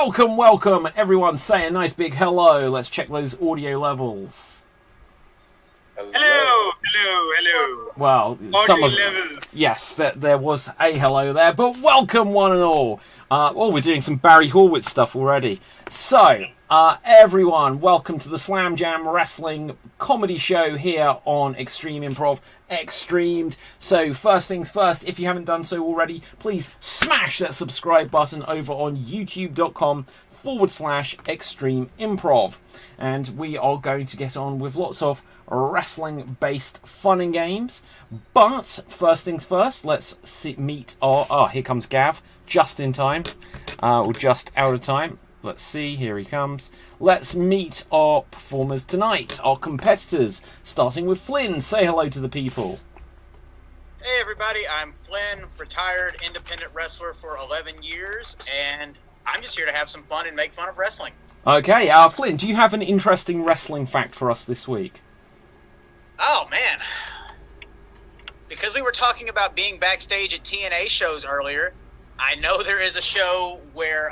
welcome, everyone. Say a nice big hello. Let's check those audio levels. Hello. Well, Audio levels. Yes, there was a hello there, but welcome one and all. We're doing some Barry Horowitz stuff already. So, everyone, welcome to the Slam Jam Wrestling comedy show here on Extreme Improv, XStreamed. So, first things first, if you haven't done so already, please smash that subscribe button over on youtube.com/Extreme Improv. And we are going to get on with lots of wrestling-based fun and games. But first things first, let's meet our... Oh, here comes Gav, just in time. Or just out of time. Let's see, here he comes. Let's meet our performers tonight, our competitors, starting with Flynn. Say hello to the people. Hey everybody, I'm Flynn, retired independent wrestler for 11 years, and I'm just here to have some fun and make fun of wrestling. Okay, Flynn, do you have an interesting wrestling fact for us this week? Oh man, because we were talking about being backstage at TNA shows earlier, I know there is a show where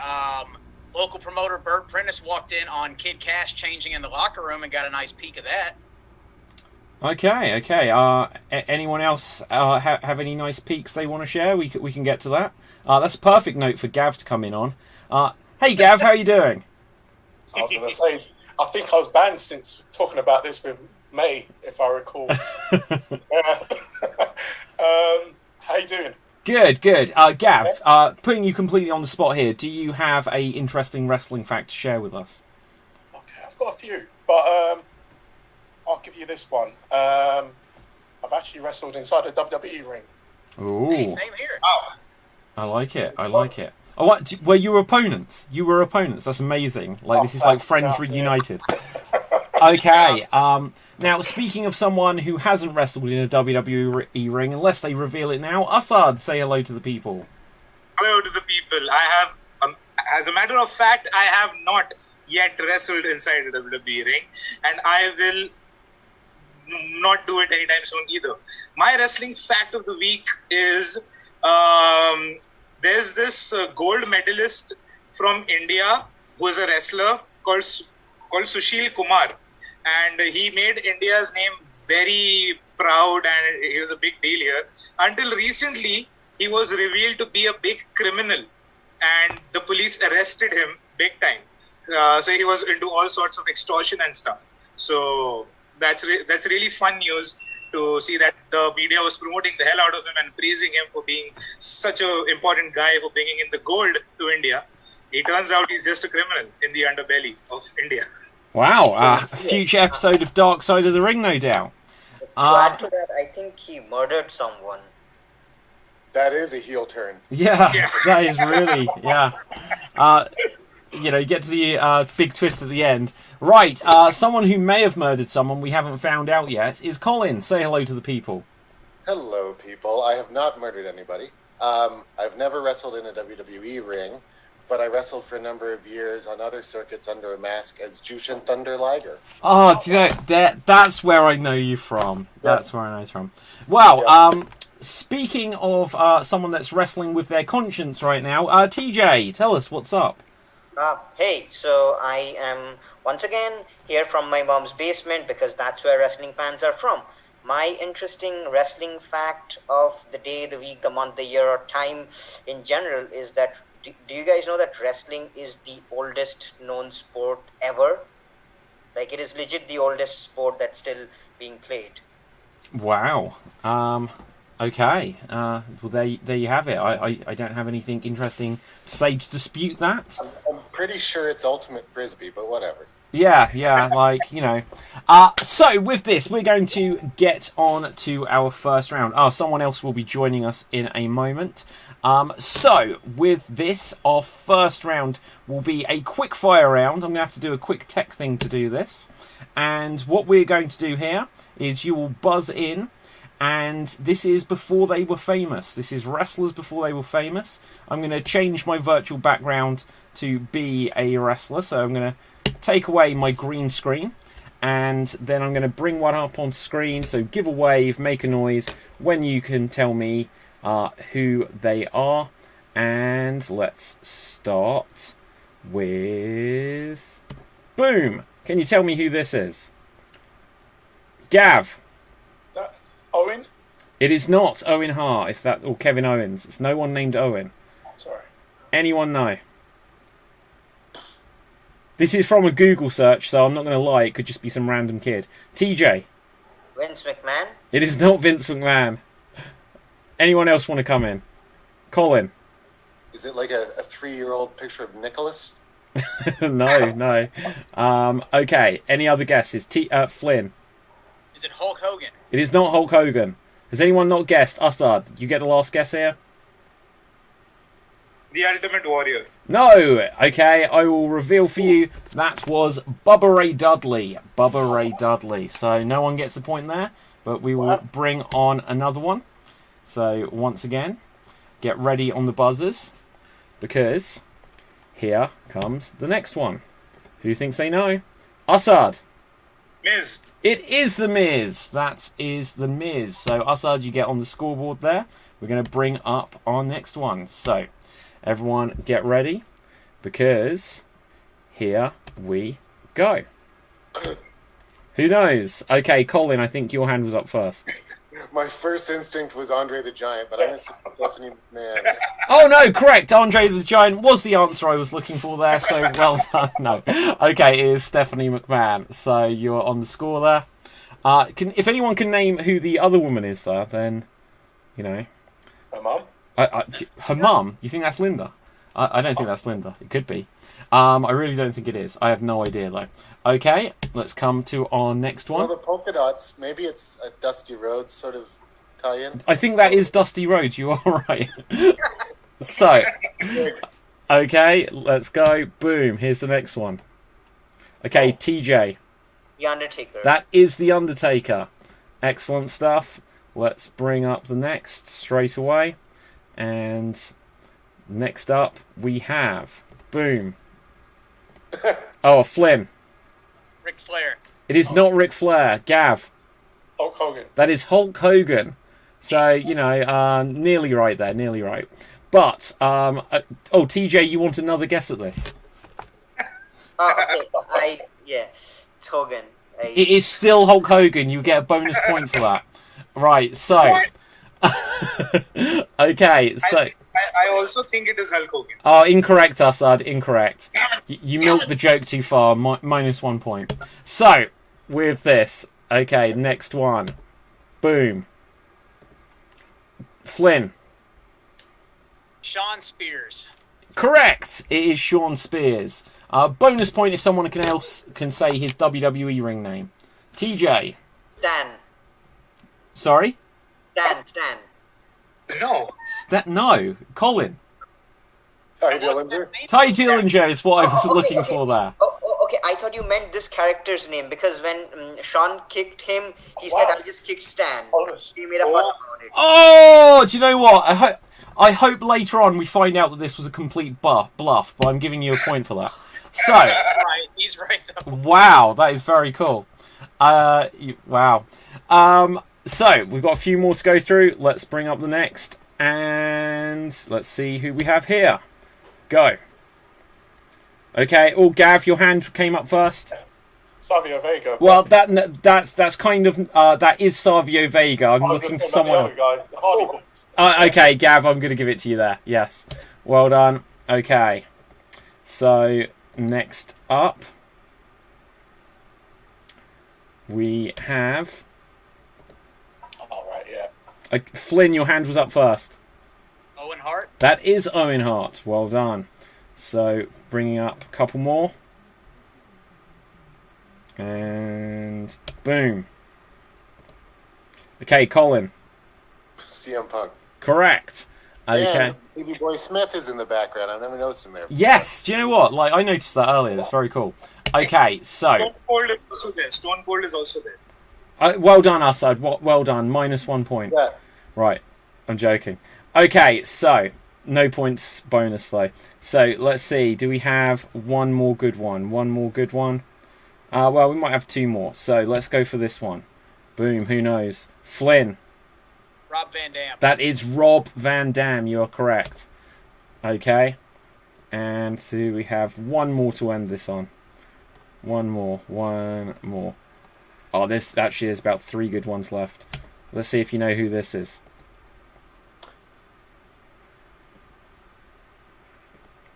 local promoter Bert Prentice walked in on Kid Cash changing in the locker room and got a nice peek of that. Okay. Anyone else have any nice peeks they want to share? We can get to that. That's a perfect note for Gav to come in on. Hey Gav, how are you doing? I was going to say, I think I was banned since talking about this with May, if I recall. How you doing? Good. Gav, putting you completely on the spot here, do you have a interesting wrestling fact to share with us? Okay, I've got a few, but I'll give you this one. I've actually wrestled inside a WWE ring. Ooh. Hey, same here. Oh. I like it. Oh, what? Were you opponents? That's amazing. This is like friends reunited. Okay. Now, speaking of someone who hasn't wrestled in a WWE ring, unless they reveal it now, Assad, say hello to the people. Hello to the people. I have, as a matter of fact, I have not yet wrestled inside a WWE ring, and I will not do it anytime soon either. My wrestling fact of the week is there's this gold medalist from India who is a wrestler called Sushil Kumar, and he made India's name very proud, and he was a big deal here. Until recently, he was revealed to be a big criminal, and the police arrested him big time. So he was into all sorts of extortion and stuff. So that's really fun news to see that the media was promoting the hell out of him and praising him for being such an important guy for bringing in the gold to India. It turns out he's just a criminal in the underbelly of India. Wow, a future episode of Dark Side of the Ring, no doubt. To add to that, I think he murdered someone. That is a heel turn. Yeah, that is really, yeah. You get to the big twist at the end. Right, someone who may have murdered someone we haven't found out yet is Colin. Say hello to the people. Hello, people. I have not murdered anybody. I've never wrestled in a WWE ring, but I wrestled for a number of years on other circuits under a mask as Jushin Thunder Liger. Oh, do you know, that's where I know you from. That's where I know you from. Well, speaking of someone that's wrestling with their conscience right now, TJ, tell us what's up. Hey, so I am once again here from my mom's basement because that's where wrestling fans are from. My interesting wrestling fact of the day, the week, the month, the year, or time in general is that do you guys know that wrestling is the oldest known sport ever? Like, it is legit the oldest sport that's still being played. Wow. Okay. Well, there you have it. I don't have anything interesting to say to dispute that. I'm pretty sure it's Ultimate Frisbee, but whatever. Yeah, So, with this, we're going to get on to our first round. Someone else will be joining us in a moment. So, with this, our first round will be a quick fire round. I'm going to have to do a quick tech thing to do this. And what we're going to do here is you will buzz in. And this is before they were famous. This is wrestlers before they were famous. I'm going to change my virtual background to be a wrestler. So I'm going to take away my green screen. And then I'm going to bring one up on screen. So give a wave, make a noise when you can tell me who they are. And let's start with... Boom! Can you tell me who this is? Gav. That Owen? It is not Owen Hart, or Kevin Owens. It's no one named Owen. Sorry. Anyone know? This is from a Google search, so I'm not going to lie. It could just be some random kid. TJ. Vince McMahon? It is not Vince McMahon. Anyone else want to come in? Colin. Is it like a 3-year-old picture of Nicholas? No. Okay. Any other guesses? Flynn. Is it Hulk Hogan? It is not Hulk Hogan. Has anyone not guessed? Assad, you get the last guess here? The Ultimate Warrior. No! Okay, I will reveal for you. That was Bubba Ray Dudley. Bubba Ray Dudley. So no one gets the point there, but we will bring on another one. So once again, get ready on the buzzers, because here comes the next one. Who thinks they know? Assad. Miz. It is The Miz. That is The Miz. So, Assad, you get on the scoreboard there. We're going to bring up our next one. So, everyone get ready, because here we go. Who knows? Okay, Colin, I think your hand was up first. My first instinct was Andre the Giant, but I'm going to say Stephanie McMahon. Oh, no, correct. Andre the Giant was the answer I was looking for there, so well done. No. Okay, it is Stephanie McMahon. So you're on the score there. If anyone can name who the other woman is there, then, you know. Her mum? Her mum? You think that's Linda? I don't think that's Linda. It could be. I really don't think it is. I have no idea, though. Okay, let's come to our next one. Well, the polka dots, maybe it's a Dusty Rhodes sort of tie-in. I think that is Dusty Rhodes. You are right. So, okay, let's go. Boom. Here's the next one. Okay, TJ. The Undertaker. That is The Undertaker. Excellent stuff. Let's bring up the next straight away. And next up, we have... Boom. Oh, Flynn. Ric Flair. It is not Ric Flair. Gav. Hulk Hogan. That is Hulk Hogan. So, you know, nearly right there, nearly right. But, TJ, you want another guess at this? Okay. It's Hogan. It is still Hulk Hogan. You get a bonus point for that. Right, so... Okay, so... I also think it is Hulk Hogan. Oh, incorrect, Assad. Incorrect. You milked the joke too far. Minus 1 point. So, with this. Okay, next one. Boom. Flynn. Sean Spears. Correct. It is Sean Spears. Bonus point if someone else can say his WWE ring name. TJ. Stan. Sorry? Stan. No. No. Colin. Ty Dillinger. Ty Dillinger is what I was looking for there. Okay. I thought you meant this character's name, because when Sean kicked him, he said, I just kicked Stan. He made a fuss about it. Oh, do you know what? I hope later on we find out that this was a complete bluff, but I'm giving you a point for that. So, Right, he's right though. wow, that is very cool. Wow. So, we've got a few more to go through. Let's bring up the next. And let's see who we have here. Go. Okay, Gav, your hand came up first. Savio Vega. Well, that's kind of... that is Savio Vega. I'm looking for someone else. Okay, Gav, I'm going to give it to you there. Yes. Well done. Okay. So, next up, we have... Flynn, your hand was up first. Owen Hart. That is Owen Hart. Well done. So, bringing up a couple more. And boom. Okay, Colin. CM Punk. Correct. Okay. And Davey Boy Smith is in the background. I've never noticed him there. Yes. Do you know what? Like, I noticed that earlier. That's very cool. Okay, so... Stone Cold is also there. Stone Cold is also there. well done, Assad. Well done. Minus 1 point. Yeah. Right. I'm joking. Okay, so... No points bonus, though. So, let's see. Do we have one more good one? One more good one? Well, we might have two more. So, let's go for this one. Boom. Who knows? Flynn. Rob Van Dam. That is Rob Van Dam. You are correct. Okay. And so we have one more to end this on. One more. Oh, there's about 3 good ones left. Let's see if you know who this is.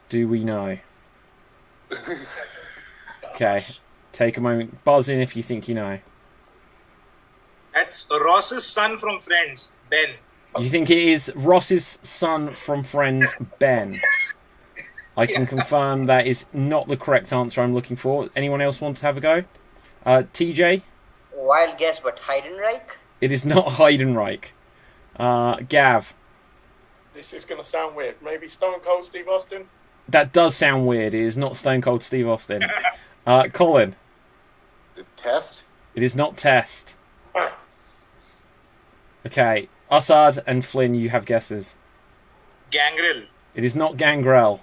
Do we know? Okay, take a moment. Buzz in if you think you know. That's Ross's son from Friends, Ben. You think it is Ross's son from Friends, Ben? I can confirm that is not the correct answer I'm looking for. Anyone else want to have a go? TJ? Wild guess, but Heidenreich? It is not Heidenreich. Gav? This is going to sound weird. Maybe Stone Cold Steve Austin? That does sound weird. It is not Stone Cold Steve Austin. Colin? The Test? It is not Test. Okay, Assad and Flynn, you have guesses. Gangrel. It is not Gangrel.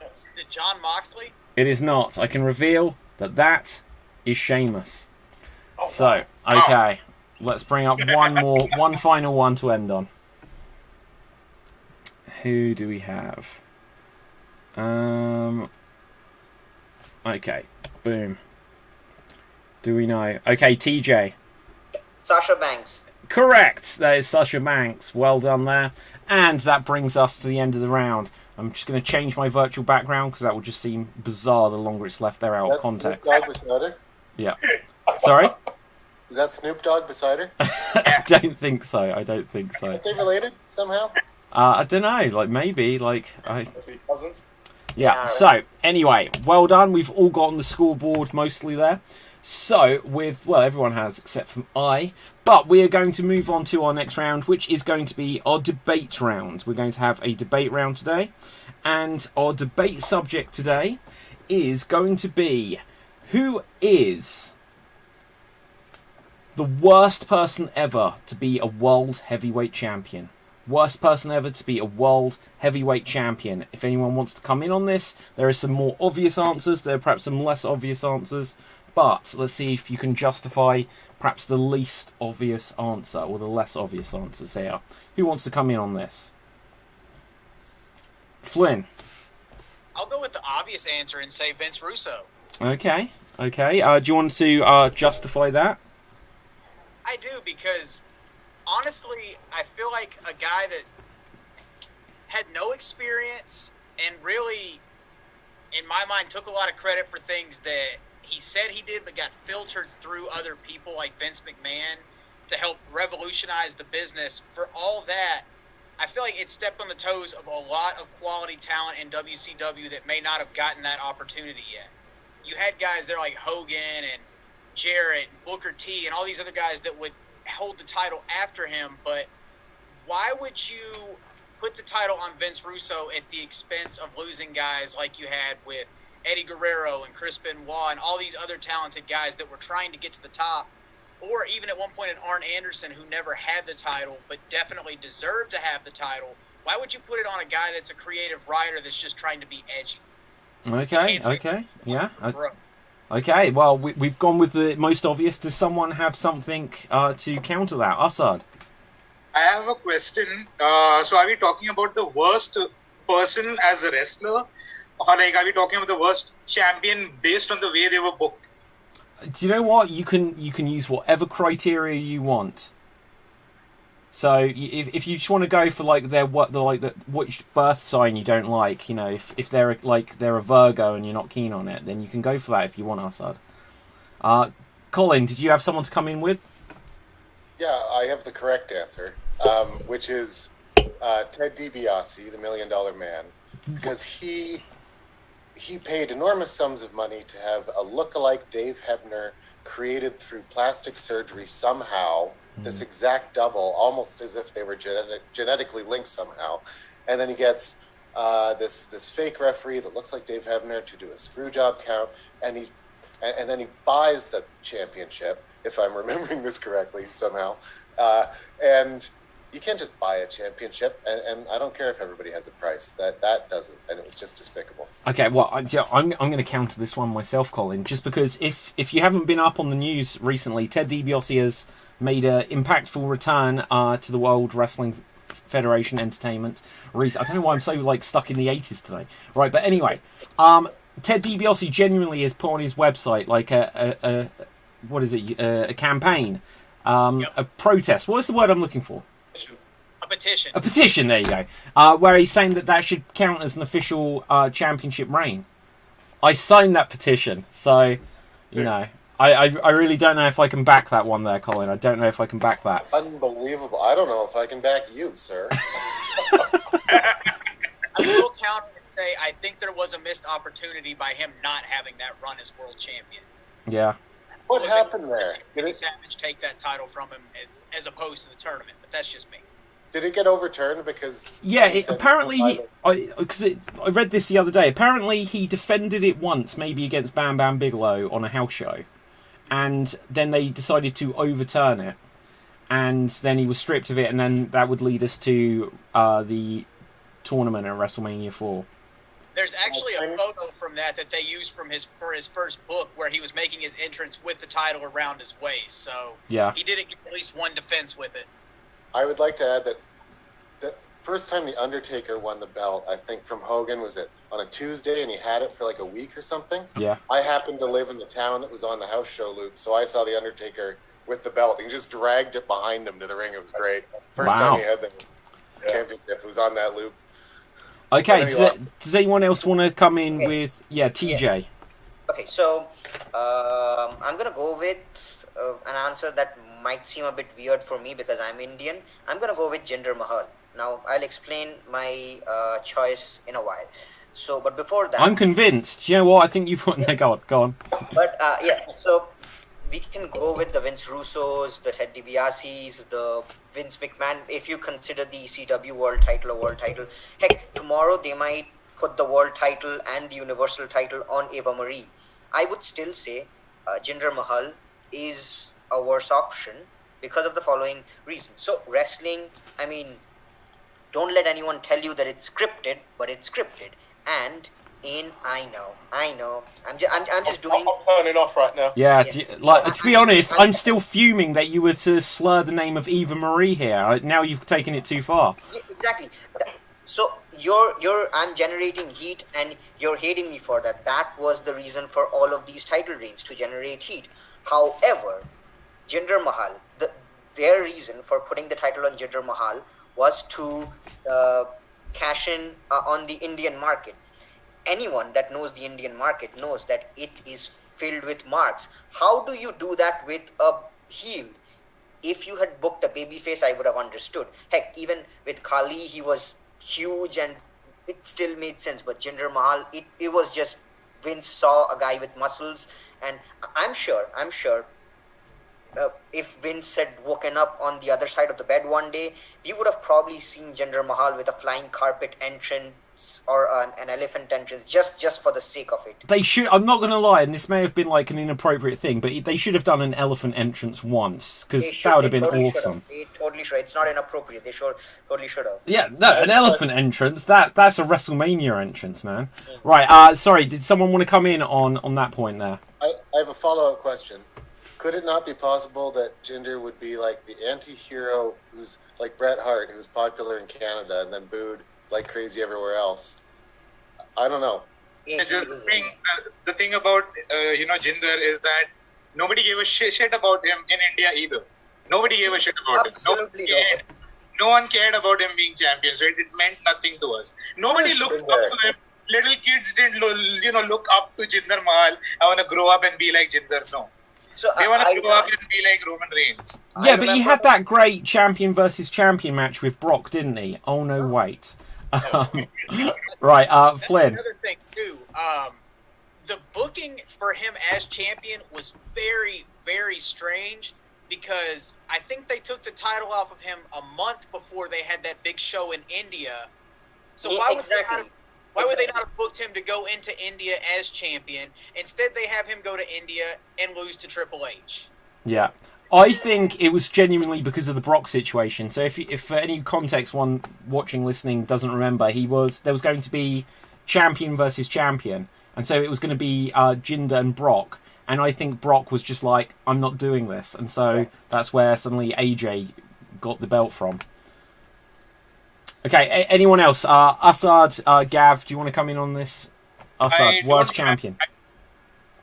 Is it John Moxley? It is not. I can reveal that is Sheamus. So, okay, let's bring up one final one to end on. Who do we have? Okay, boom. Do we know? Okay, TJ. Sasha Banks. Correct. That is Sasha Banks. Well done there. And that brings us to the end of the round. I'm just going to change my virtual background because that will just seem bizarre the longer it's left there out of context. Snoop Dogg beside her? Yeah. Sorry? Is that Snoop Dogg beside her? I don't think so. Are they related somehow? I don't know. Like, maybe. Cousins? Yeah. So, anyway, well done. We've all got on the scoreboard mostly there. So, everyone has except for I. But we are going to move on to our next round, which is going to be our debate round. We're going to have a debate round today. And our debate subject today is going to be, who is the worst person ever to be a world heavyweight champion? Worst person ever to be a world heavyweight champion. If anyone wants to come in on this, there are some more obvious answers. There are perhaps some less obvious answers. But let's see if you can justify perhaps the least obvious answer or the less obvious answers here. Who wants to come in on this? Flynn. I'll go with the obvious answer and say Vince Russo. Okay. Do you want to justify that? I do, because honestly, I feel like a guy that had no experience and really, in my mind, took a lot of credit for things that he said he did but got filtered through other people like Vince McMahon to help revolutionize the business. For all that, I feel like it stepped on the toes of a lot of quality talent in WCW that may not have gotten that opportunity yet. You had guys there like Hogan and Jarrett, Booker T, and all these other guys that would hold the title after him, but why would you put the title on Vince Russo at the expense of losing guys like you had with Eddie Guerrero and Chris Benoit and all these other talented guys that were trying to get to the top, or even at one point an Arn Anderson who never had the title but definitely deserved to have the title? Why would you put it on a guy that's a creative writer that's just trying to be edgy? Okay, yeah. Okay, well, we've gone with the most obvious. Does someone have something to counter that? Assad? I have a question. So are we talking about the worst person as a wrestler? Or like, are we talking about the worst champion based on the way they were booked? Do you know what? You can use whatever criteria you want. So if you just want to go for like which birth sign you don't like, you know, if they're a Virgo and you're not keen on it, then you can go for that if you want, Assad. Colin, did you have someone to come in with? Yeah, I have the correct answer, which is Ted DiBiase, the $1 Million Man, because he paid enormous sums of money to have a look-alike Dave Hebner created through plastic surgery somehow, this exact double, almost as if they were genetically linked somehow. And then he gets this fake referee that looks like Dave Hebner to do a screw job count, and then he buys the championship, if I'm remembering this correctly somehow. And you can't just buy a championship, and I don't care if everybody has a price. That doesn't, and it was just despicable. Okay, well, I'm going to counter this one myself, Colin, just because if you haven't been up on the news recently, Ted DiBiase has made an impactful return to the World Wrestling Federation Entertainment. I don't know why I'm so like stuck in the 80s today. Right, but anyway, Ted DiBiase genuinely has put on his website like a what is it? A campaign, a protest. What is the word I'm looking for? A petition. A petition. There you go. Where he's saying that should count as an official championship reign. I signed that petition, so you know. I really don't know if I can back that one there, Colin. I don't know if I can back that. Unbelievable. I don't know if I can back you, sir. I will counter and say I think there was a missed opportunity by him not having that run as world champion. Yeah. What happened there? Did Savage take that title from him as opposed to the tournament? But that's just me. Did it get overturned because? Yeah, apparently, I read this the other day. Apparently, he defended it once, maybe against Bam Bam Bigelow on a house show, and then they decided to overturn it, and then he was stripped of it, and then that would lead us to the tournament at WrestleMania 4. There's actually a photo from that they used for his first book where he was making his entrance with the title around his waist. So yeah, he didn't get at least one defense with it. I would like to add that the first time The Undertaker won the belt, I think from Hogan, was it on a Tuesday, and he had it for like a week or something? Yeah. I happened to live in the town that was on the house show loop, so I saw The Undertaker with the belt. He just dragged it behind him to the ring. It was great. First time he had the championship, it was on that loop. Okay, does anyone else want to come in with... Yeah, TJ. Yeah. Okay, so I'm going to go with an answer that might seem a bit weird for me because I'm Indian. I'm going to go with Jinder Mahal. Now, I'll explain my choice in a while. So, but before that... I'm convinced. You know what? I think you've put... No, go on. But, yeah, so we can go with the Vince Russos, the Ted DiBiase's, the Vince McMahon. If you consider the ECW world title a world title, heck, tomorrow they might put the world title and the universal title on Eva Marie. I would still say Jinder Mahal is a worse option because of the following reasons. So wrestling, I mean, don't let anyone tell you that it's scripted, but it's scripted. And I know, I'm just doing. I'm turning off right now. Yeah, to be honest, I'm still fuming that you were to slur the name of Eva Marie here. Now you've taken it too far. Yeah, exactly. So I'm generating heat, and you're hating me for that. That was the reason for all of these title reigns, to generate heat. However, Jinder Mahal, their reason for putting the title on Jinder Mahal was to cash in on the Indian market. Anyone that knows the Indian market knows that it is filled with marks. How do you do that with a heel? If you had booked a babyface, I would have understood. Heck, even with Kali, he was huge and it still made sense. But Jinder Mahal, it was just Vince saw a guy with muscles, and I'm sure if Vince had woken up on the other side of the bed one day, we would have probably seen Jinder Mahal with a flying carpet entrance or an elephant entrance just for the sake of it. They should. I'm not going to lie, and this may have been like an inappropriate thing, but they should have done an elephant entrance once because that would have been awesome. They totally should. It's not inappropriate. They totally should have. Yeah, no, an elephant entrance. That's a WrestleMania entrance, man. Right. Sorry. Did someone want to come in on that point there? I have a follow-up question. Could it not be possible that Jinder would be like the anti-hero who's like Bret Hart, who's popular in Canada and then booed like crazy everywhere else? I don't know. Yeah, the thing about Jinder is that nobody gave a shit about him in India either. Nobody gave a shit about Absolutely him. No one cared about him being champion, so it meant nothing to us. Nobody looked up to him. Little kids didn't look up to Jinder Mahal. I want to grow up and be like Jinder. No. So they want to grow up and be like Roman Reigns. Yeah, but he had that great champion versus champion match with Brock, didn't he? Oh, no, wait. Right, Flynn. Another thing, too. The booking for him as champion was very, very strange because I think they took the title off of him a month before they had that big show in India. So why would they not have booked him to go into India as champion? Instead, they have him go to India and lose to Triple H. Yeah. I think it was genuinely because of the Brock situation. So if for any context one watching, listening doesn't remember, there was going to be champion versus champion. And so it was going to be Jinder and Brock. And I think Brock was just like, I'm not doing this. And so that's where suddenly AJ got the belt from. Okay, anyone else? Assad, Gav, do you want to come in on this? Assad, worst champion.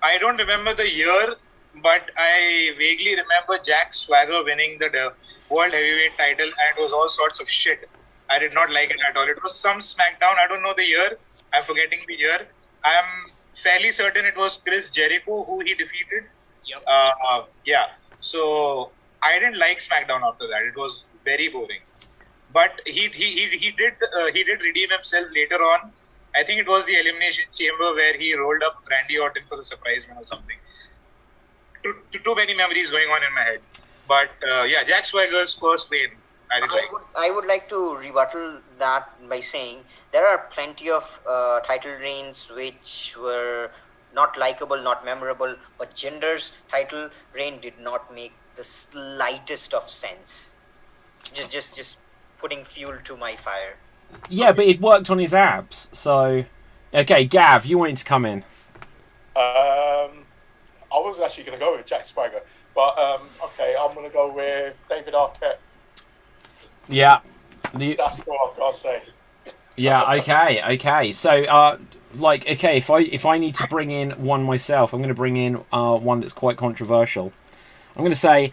I don't remember the year, but I vaguely remember Jack Swagger winning the World Heavyweight title, and it was all sorts of shit. I did not like it at all. It was some SmackDown. I don't know the year. I'm forgetting the year. I'm fairly certain it was Chris Jericho who he defeated. Yep. Yeah. So I didn't like SmackDown after that. It was very boring. But he did redeem himself later on. I think it was the Elimination Chamber where he rolled up Randy Orton for the surprise win or something. Too many memories going on in my head. But yeah, Jack Swagger's first reign. I would like to rebuttal that by saying there are plenty of title reigns which were not likable, not memorable, but Jinder's title reign did not make the slightest of sense. Just putting fuel to my fire. Yeah, but it worked on his abs. So, okay, Gav, you wanted to come in. I was actually going to go with Jack Swagger, but okay, I'm going to go with David Arquette. Yeah. That's what I've got to say. Yeah, okay. So, if I need to bring in one myself, I'm going to bring in one that's quite controversial. I'm going to say,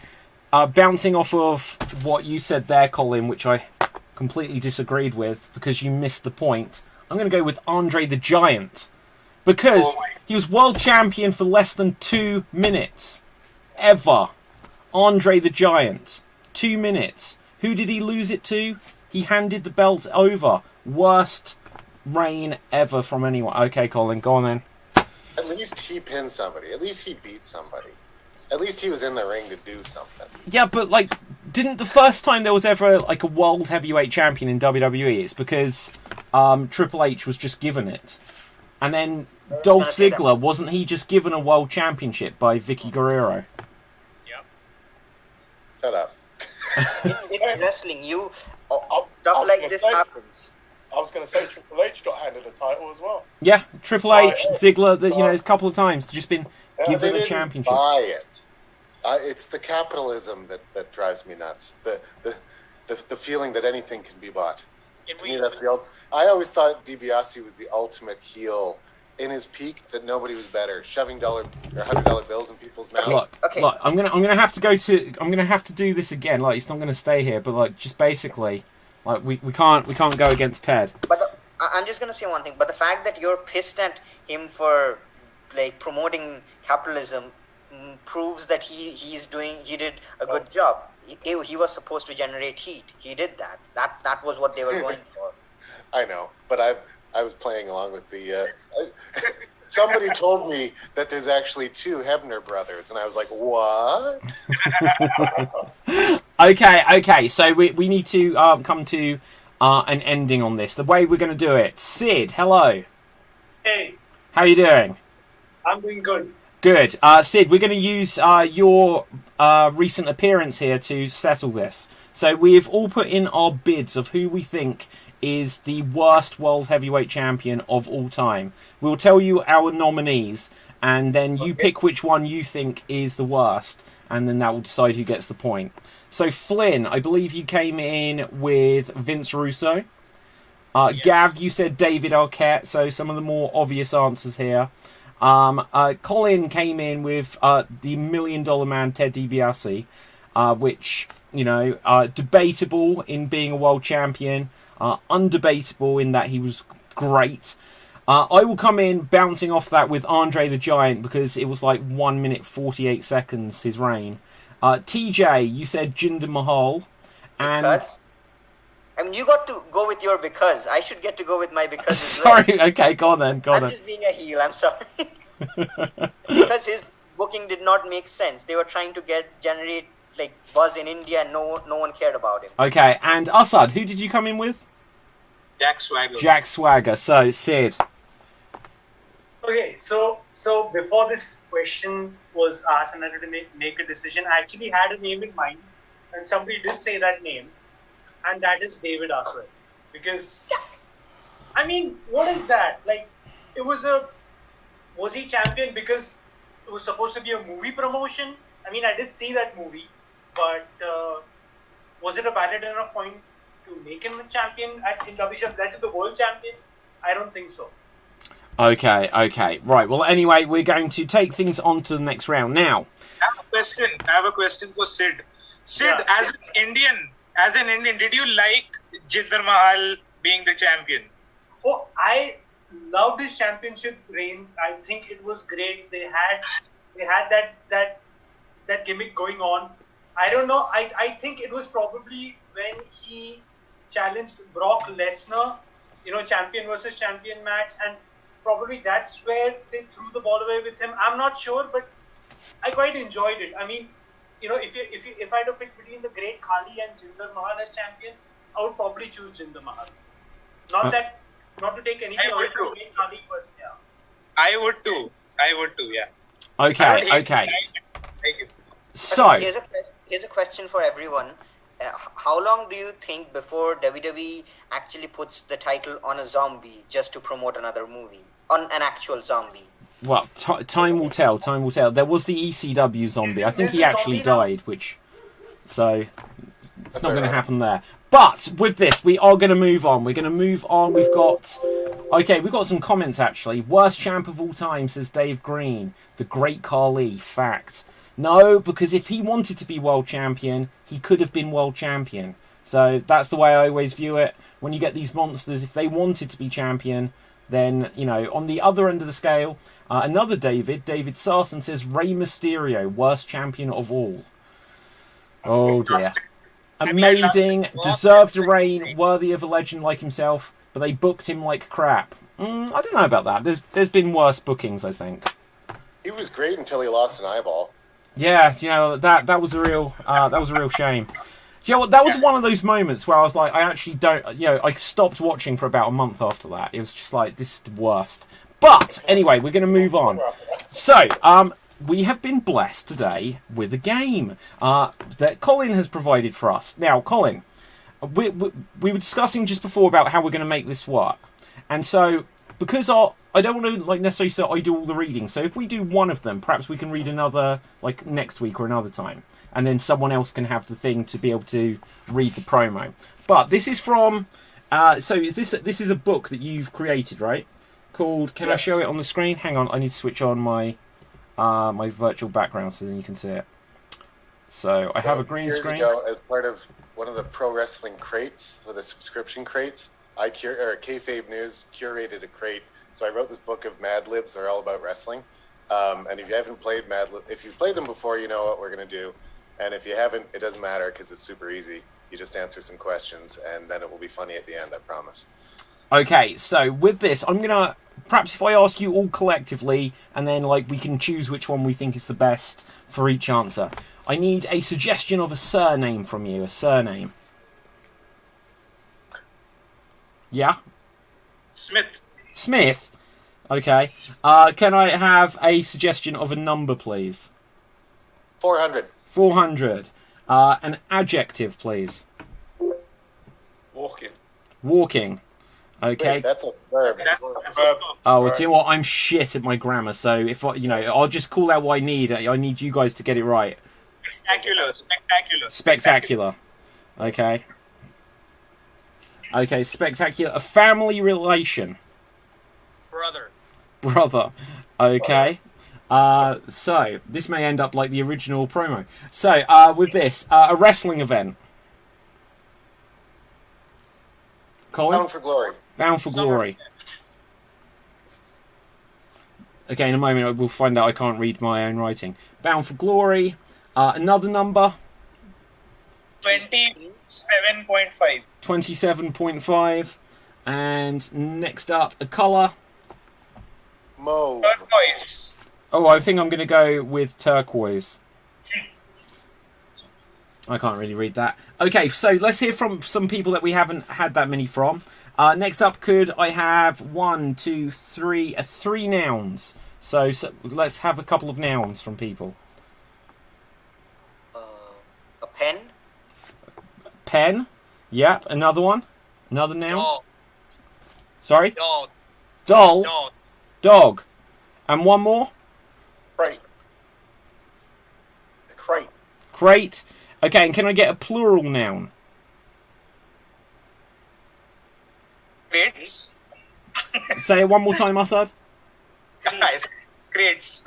bouncing off of what you said there, Colin, which I completely disagreed with because you missed the point, I'm going to go with Andre the Giant. Because he was world champion for less than 2 minutes. Ever. Andre the Giant. 2 minutes. Who did he lose it to? He handed the belt over. Worst reign ever from anyone. Okay, Colin, go on then. At least he pinned somebody. At least he beat somebody. At least he was in the ring to do something. Yeah, but didn't the first time there was ever a world heavyweight champion in WWE, it's because Triple H was just given it. And then Dolph Ziggler, wasn't he just given a world championship by Vicky Guerrero? Yep. Shut up. It's wrestling. Stuff like this happens. I was going to say Triple H got handed a title as well. Yeah, Triple H, Ziggler, a couple of times just been given a championship. Buy it. It's the capitalism that drives me nuts. The feeling that anything can be bought. To me, that's I always thought DiBiase was the ultimate heel in his peak. That nobody was better, shoving $100 bills in people's mouths. Look, I'm gonna have to do this again. It's not gonna stay here, but just basically, we can't go against Ted. But I'm just gonna say one thing. But the fact that you're pissed at him for promoting capitalism proves that he did a good job. He was supposed to generate heat. He did that. That was what they were going for. I know, but I was playing along with the. Somebody told me that there's actually 2 Hebner brothers, and I was like, "What?" Okay. So we need to come to an ending on this. The way we're going to do it. Sid, hello. Hey. How are you doing? I'm doing good. Good. Sid, we're going to use your recent appearance here to settle this. So we've all put in our bids of who we think is the worst world heavyweight champion of all time. We'll tell you our nominees, and then you pick which one you think is the worst, and then that will decide who gets the point. So Flynn, I believe you came in with Vince Russo. Yes. Gav, you said David Arquette, so some of the more obvious answers here. Colin came in with the $1 Million Man Ted DiBiase, which, debatable in being a world champion, undebatable in that he was great. I will come in bouncing off that with Andre the Giant because it was 1 minute 48 seconds his reign. TJ, you said Jinder Mahal, and Because? You got to go with your because. I should get to go with my because. Sorry, okay, go on then. I'm just being a heel. I'm sorry. Because his booking did not make sense. They were trying to generate buzz in India, and no one cared about him. Okay, and Assad, who did you come in with? Jack Swagger. Jack Swagger. So Sid. Okay, so before this question was asked and I had to make a decision, I actually had a name in mind, and somebody did say that name, and that is David Arquette. Because, what is that? Was he champion because it was supposed to be a movie promotion? I did see that movie, but was it a valid enough point to make him a champion in WCW, that is the world champion. I don't think so. Okay. Right. Well, anyway, we're going to take things on to the next round now. I have a question for Sid. Sid, Yeah. as an Indian, did you like Jinder Mahal being the champion? Oh, I loved his championship reign. I think it was great. They had that gimmick going on. I don't know. I think it was probably when he challenged Brock Lesnar, champion versus champion match, and probably that's where they threw the ball away with him. I'm not sure, but I quite enjoyed it. I mean, if I had to pick between the Great Khali and Jinder Mahal as champion, I would probably choose Jinder Mahal. Not to take anything away from Great Khali, but yeah. I would too, yeah. Okay. Thank you. So, Here's a question for everyone. How long do you think before WWE actually puts the title on a zombie just to promote another movie? On an actual zombie? well, time will tell. Time will tell. There was the ECW zombie. I think he actually died, so it's not going to happen there. But with this, we are going to move on. We're going to move on. We've got some comments actually. Worst champ of all time, says Dave Green. The Great Khali. Fact. No, because if he wanted to be world champion, he could have been world champion. So that's the way I always view it. When you get these monsters, if they wanted to be champion, then, on the other end of the scale, another David Sarson says Rey Mysterio, worst champion of all. Oh dear. Amazing, deserved a reign, worthy of a legend like himself, but they booked him like crap. I don't know about that. There's been worse bookings, I think. He was great until he lost an eyeball. Yeah, that was a real shame. Do you know what? That was one of those moments where I was like, I actually don't. I stopped watching for about a month after that. It was just like, this is the worst. But anyway, we're going to move on. So, we have been blessed today with a game that Colin has provided for us. Now, Colin, we were discussing just before about how we're going to make this work, and so because I don't want to necessarily say I do all the reading. So if we do one of them, perhaps we can read another next week or another time, and then someone else can have the thing to be able to read the promo. But this is from. So this is a book that you've created, right? Called. Can I show it on the screen? Hang on, I need to switch on my my virtual background so then you can see it. So I have a green screen. Years ago, as part of one of the pro wrestling crates, for the subscription crates, Kayfabe News curated a crate. So I wrote this book of Mad Libs. They're all about wrestling. And if you haven't played Mad Lib, if you've played them before, you know what we're going to do. And if you haven't, it doesn't matter because it's super easy. You just answer some questions, and then it will be funny at the end, I promise. Okay, so with this, I'm going to... Perhaps if I ask you all collectively, and then we can choose which one we think is the best for each answer. I need a suggestion of a surname from you. A surname. Yeah? Smith? Okay. Can I have a suggestion of a number, please? 400. 400. An adjective, please. Walking. Okay. Wait, that's a verb. Oh, do you know what? I'm shit at my grammar, so if I'll just call out what I need. I need you guys to get it right. Spectacular. Okay. Okay, spectacular. A family relation. Brother. Okay. So this may end up like the original promo. So with this, a wrestling event. Colin? Bound for Glory. Bound for Glory. Okay, in a moment we'll find out I can't read my own writing. Bound for Glory. Another number. 27.5. 27.5. And next up, a colour. Mauve. Turquoise. Oh, I think I'm going to go with turquoise. I can't really read that. Okay, so let's hear from some people that we haven't had that many from. Next up, could I have 1, 2, 3, 3 nouns? So let's have a couple of nouns from people. A pen. Pen. Yep. Another one. Another noun. Dog. Sorry? Dog. Doll. Dog. Dog. And one more? Crate. A crate. Crate. Okay, and can I get a plural noun? Crates. Say it one more time, Assad. Nice. Crates.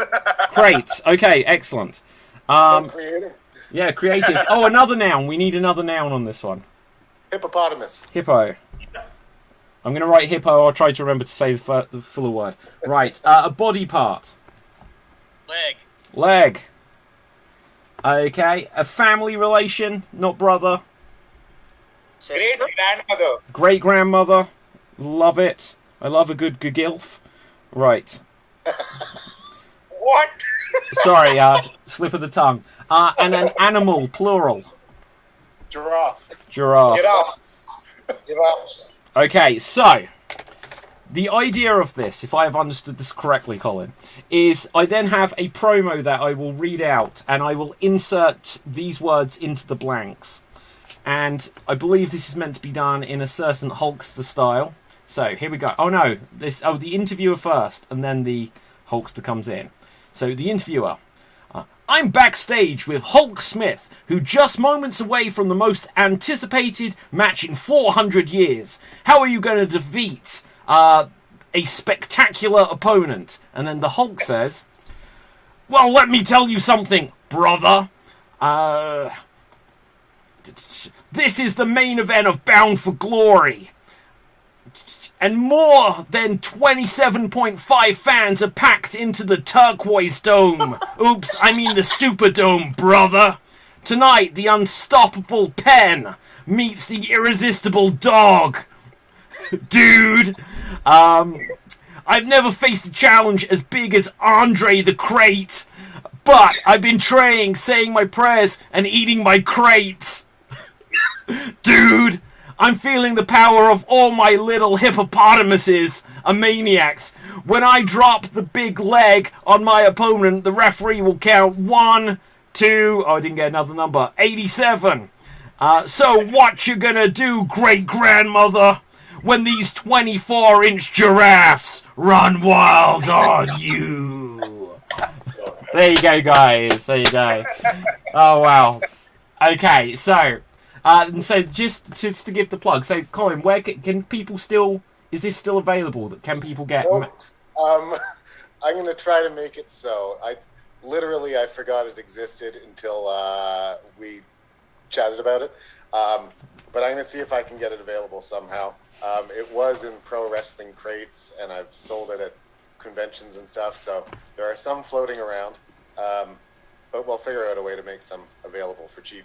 Crates. Okay, excellent. So creative. Yeah, creative. Oh, another noun. We need another noun on this one. Hippopotamus. Hippo. I'm going to write hippo. I'll try to remember to say the fuller word. Right. A body part. Leg. Leg. Okay. A family relation, not brother. Great grandmother. Great grandmother. Love it. I love a good gilf. Right. What? Sorry, slip of the tongue. And an animal, plural. Giraffe. Giraffe. Giraffes. Okay, so the idea of this, if I have understood this correctly, Colin, is I then have a promo that I will read out and I will insert these words into the blanks. And I believe this is meant to be done in a certain Hulkster style. So here we go. Oh no, the interviewer first, and then the Hulkster comes in. So the interviewer. I'm backstage with Hulk Smith, who just moments away from the most anticipated match in 400 years. How are you going to defeat a spectacular opponent? And then the Hulk says, well, let me tell you something, brother. This is the main event of Bound for Glory. And more than 27.5 fans are packed into the Turquoise Dome. Oops, I mean the Superdome, brother. Tonight, the unstoppable Pen meets the irresistible Dog. Dude, I've never faced a challenge as big as Andre the Crate, but I've been training, saying my prayers, and eating my crates. Dude, I'm feeling the power of all my little hippopotamuses are maniacs. When I drop the big leg on my opponent, the referee will count 1, 2, oh, I didn't get another number, 87. So what you gonna do, great-grandmother, when these 24-inch giraffes run wild on you? There you go, guys. There you go. Oh, wow. Okay, so... and so just to give the plug, so Colin, where can people still? Is this still available? Can people get? Nope. I'm going to try to make it so. I forgot it existed until we chatted about it. But I'm going to see if I can get it available somehow. It was in pro wrestling crates, and I've sold it at conventions and stuff. So there are some floating around, but we'll figure out a way to make some available for cheap.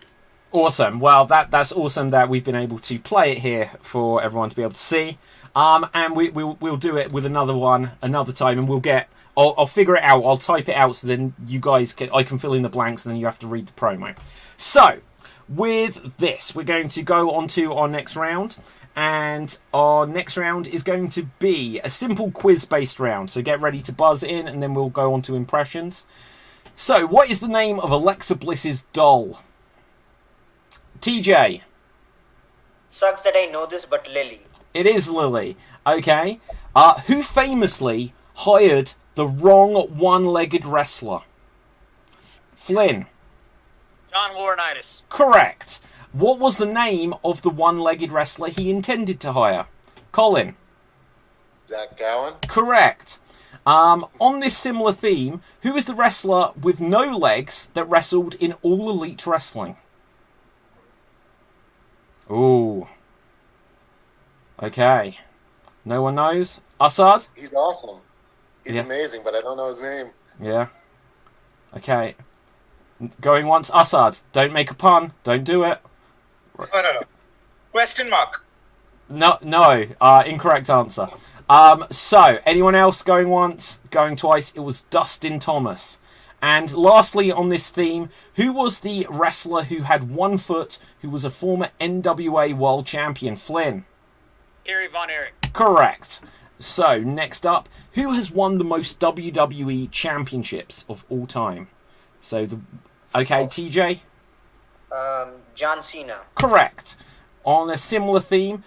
Awesome. Well, that's awesome that we've been able to play it here for everyone to be able to see. And we'll do it with another one another time, and we'll get. I'll figure it out. I'll type it out so then you guys I can fill in the blanks, and then you have to read the promo. So with this, we're going to go on to our next round, and our next round is going to be a simple quiz-based round. So get ready to buzz in, and then we'll go on to impressions. So, what is the name of Alexa Bliss's doll? TJ. Sucks that I know this, but Lily. It is Lily. Okay. Who famously hired the wrong one-legged wrestler? Flynn. John Laurinaitis. Correct. What was the name of the one-legged wrestler he intended to hire? Colin. Zach Gowen. Correct. On this similar theme, who is the wrestler with no legs that wrestled in All Elite Wrestling? Ooh. Okay. No one knows? Assad? He's awesome. He's Yeah. amazing, but I don't know his name. Yeah. Okay. Going once. Assad, don't make a pun. Don't do it. No. Question mark. No. Incorrect answer. So, anyone else going once? Going twice? It was Dustin Thomas. And lastly, on this theme, who was the wrestler who had 1 foot, who was a former NWA World Champion? Flynn. Kerry Von Erich. Correct. So, next up, who has won the most WWE championships of all time? So, TJ? John Cena. Correct. On a similar theme,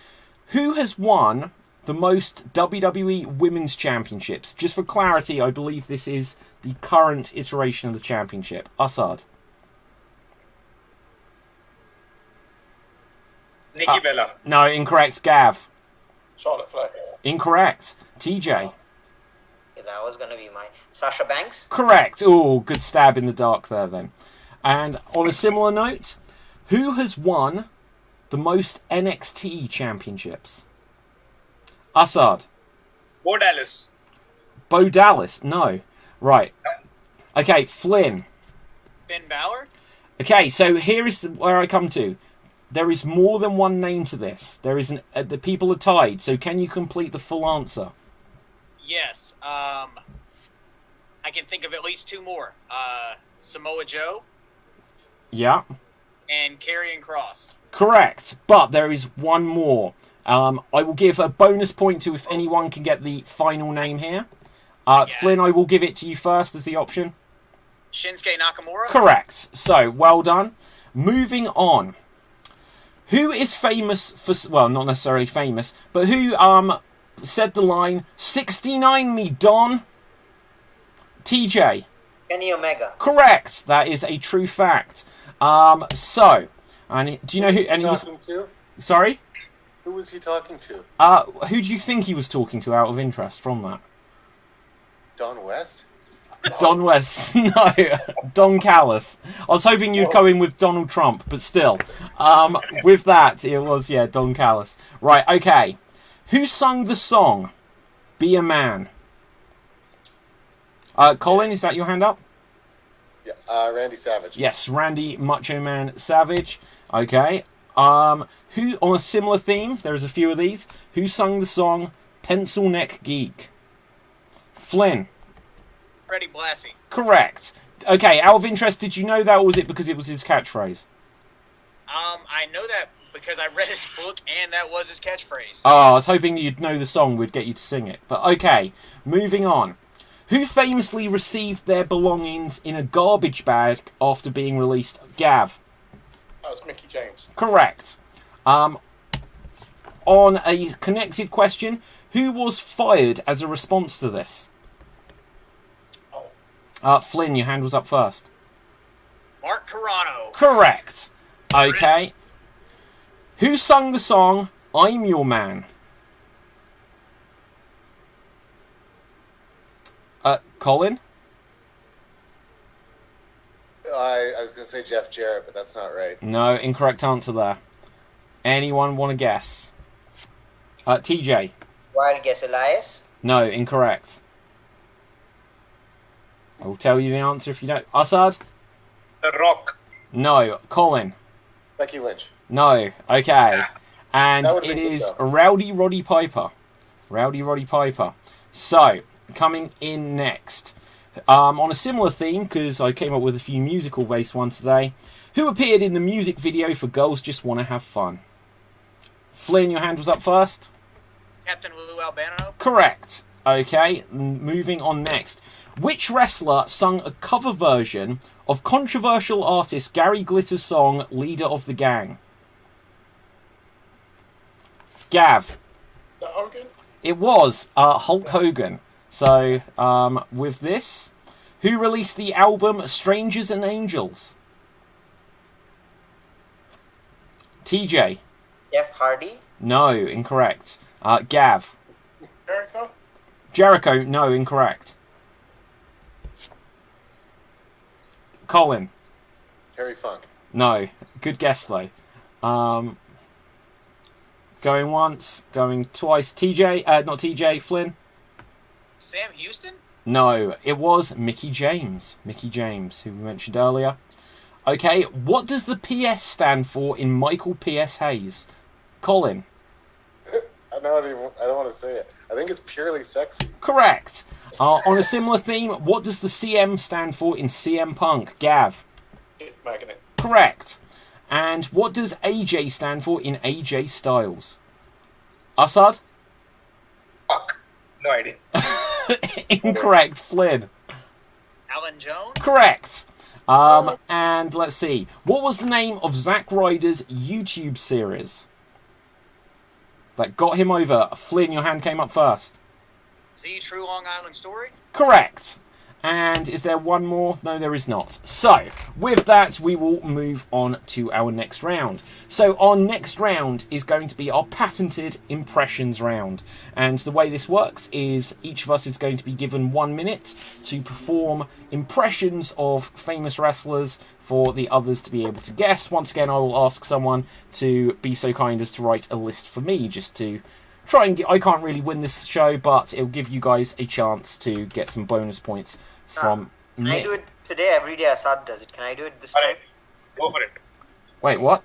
who has won the most WWE Women's Championships? Just for clarity, I believe this is the current iteration of the championship. Assad. Nikki Bella. No, incorrect. Gav. Charlotte Flair. Incorrect. TJ. Yeah, that was going to be my Sasha Banks. Correct. Oh, good stab in the dark there then. And on a similar note, who has won the most NXT championships? Assad. Bo Dallas. Bo Dallas. No. Right. Okay, Flynn. Finn Balor? Okay, so here is where I come to. There is more than one name to this. There is the people are tied. So can you complete the full answer? Yes. I can think of at least two more. Samoa Joe Yeah. and Karrion Kross. Correct. But there is one more. I will give a bonus point to if anyone can get the final name here. Flynn, I will give it to you first as the option. Shinsuke Nakamura? Correct. So, well done. Moving on. Who is famous for... Well, not necessarily famous, but who said the line, 69 me, Don? TJ. Kenny Omega. Correct. That is a true fact. So, and do you know who... Who was And he he was... talking to? Sorry? Who was he talking to? Who do you think he was talking to out of interest from that? Don West? Don West. No. Don Callis. I was hoping you'd go in with Donald Trump, but still. With that, it was, yeah, Don Callis. Right, okay. Who sung the song Be a Man? Colin, is that your hand up? Yeah, Randy Savage. Yes, Randy Macho Man Savage. Okay. Who, on a similar theme, there's a few of these, who sung the song Pencil Neck Geek? Flynn. Freddie Blassie. Correct. Okay, out of interest, did you know that, or was it because it was his catchphrase? I know that because I read his book and that was his catchphrase. Oh, I was hoping you'd know the song, we'd get you to sing it. But okay, moving on. Who famously received their belongings in a garbage bag after being released? Gav. That was Mickey James. Correct. On a connected question, who was fired as a response to this? Flynn, your hand was up first. Mark Carrano. Correct. Okay. Who sung the song I'm Your Man? Colin? I was going to say Jeff Jarrett, but that's not right. No, incorrect answer there. Anyone want to guess? TJ? Wild guess, Elias. No, incorrect. I will tell you the answer if you don't. Assad? The Rock. No. Colin? Becky Lynch. No. Okay. And That would've it been good, is though. Rowdy Roddy Piper. Rowdy Roddy Piper. So, coming in next. On a similar theme, because I came up with a few musical-based ones today. Who appeared in the music video for Girls Just Want to Have Fun? Flynn, your hand was up first. Captain Lou Albano. Correct. Okay, moving on next. Which wrestler sung a cover version of controversial artist Gary Glitter's song Leader of the Gang? Gav. Is that Hogan? It was Hulk Hogan. So, with this, who released the album Strangers and Angels? TJ. Jeff Hardy. No, incorrect. Gav. Jericho? Jericho, no, incorrect. Colin. Terry Funk. No, good guess though. Going once, going twice. TJ, not TJ, Flynn. Sam Houston? No, it was Mickey James. Mickey James, who we mentioned earlier. Okay, what does the PS stand for in Michael P.S. Hayes? Colin. I don't want to say it. I think it's purely sexy. Correct. On a similar theme, what does the CM stand for in CM Punk? Gav. Hit Magnet. Correct. And what does AJ stand for in AJ Styles? Assad? Fuck. No idea. Incorrect. Flynn. Alan Jones? Correct. And let's see. What was the name of Zack Ryder's YouTube series that got him over? Flynn, your hand came up first. Z True Long Island Story? Correct. And is there one more? No, there is not. So, with that, we will move on to our next round. So, our next round is going to be our patented impressions round. And the way this works is each of us is going to be given 1 minute to perform impressions of famous wrestlers for the others to be able to guess. Once again, I will ask someone to be so kind as to write a list for me just to try and get... I can't really win this show, but it'll give you guys a chance to get some bonus points from Can me. I do it today? Every day Asad does it. Can I do it this All time? right, go for it. Wait, what?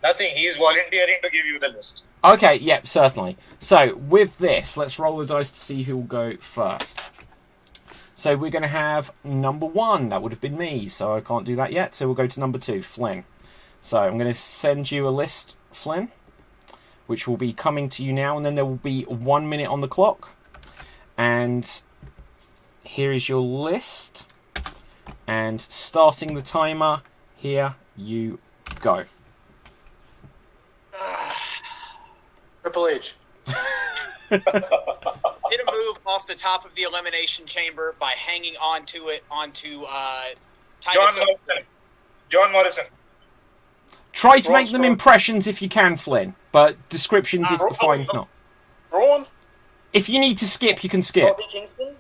Nothing. He's volunteering to give you the list. Okay, yep, certainly. So, with this, let's roll the dice to see who will go first. So, we're going to have number 1. That would have been me, so I can't do that yet. So, we'll go to number 2, Flynn. So, I'm going to send you a list, Flynn, which will be coming to you now, and then there will be 1 minute on the clock. And here is your list. And starting the timer, here you go. Triple H. Did a move off the top of the elimination chamber by hanging onto it onto Titus. John Morrison. Try to Braun make them Strowman. impressions if you can, Flynn. But descriptions if fine if not. Braun? If you need to skip, you can skip. Bobby Kingston?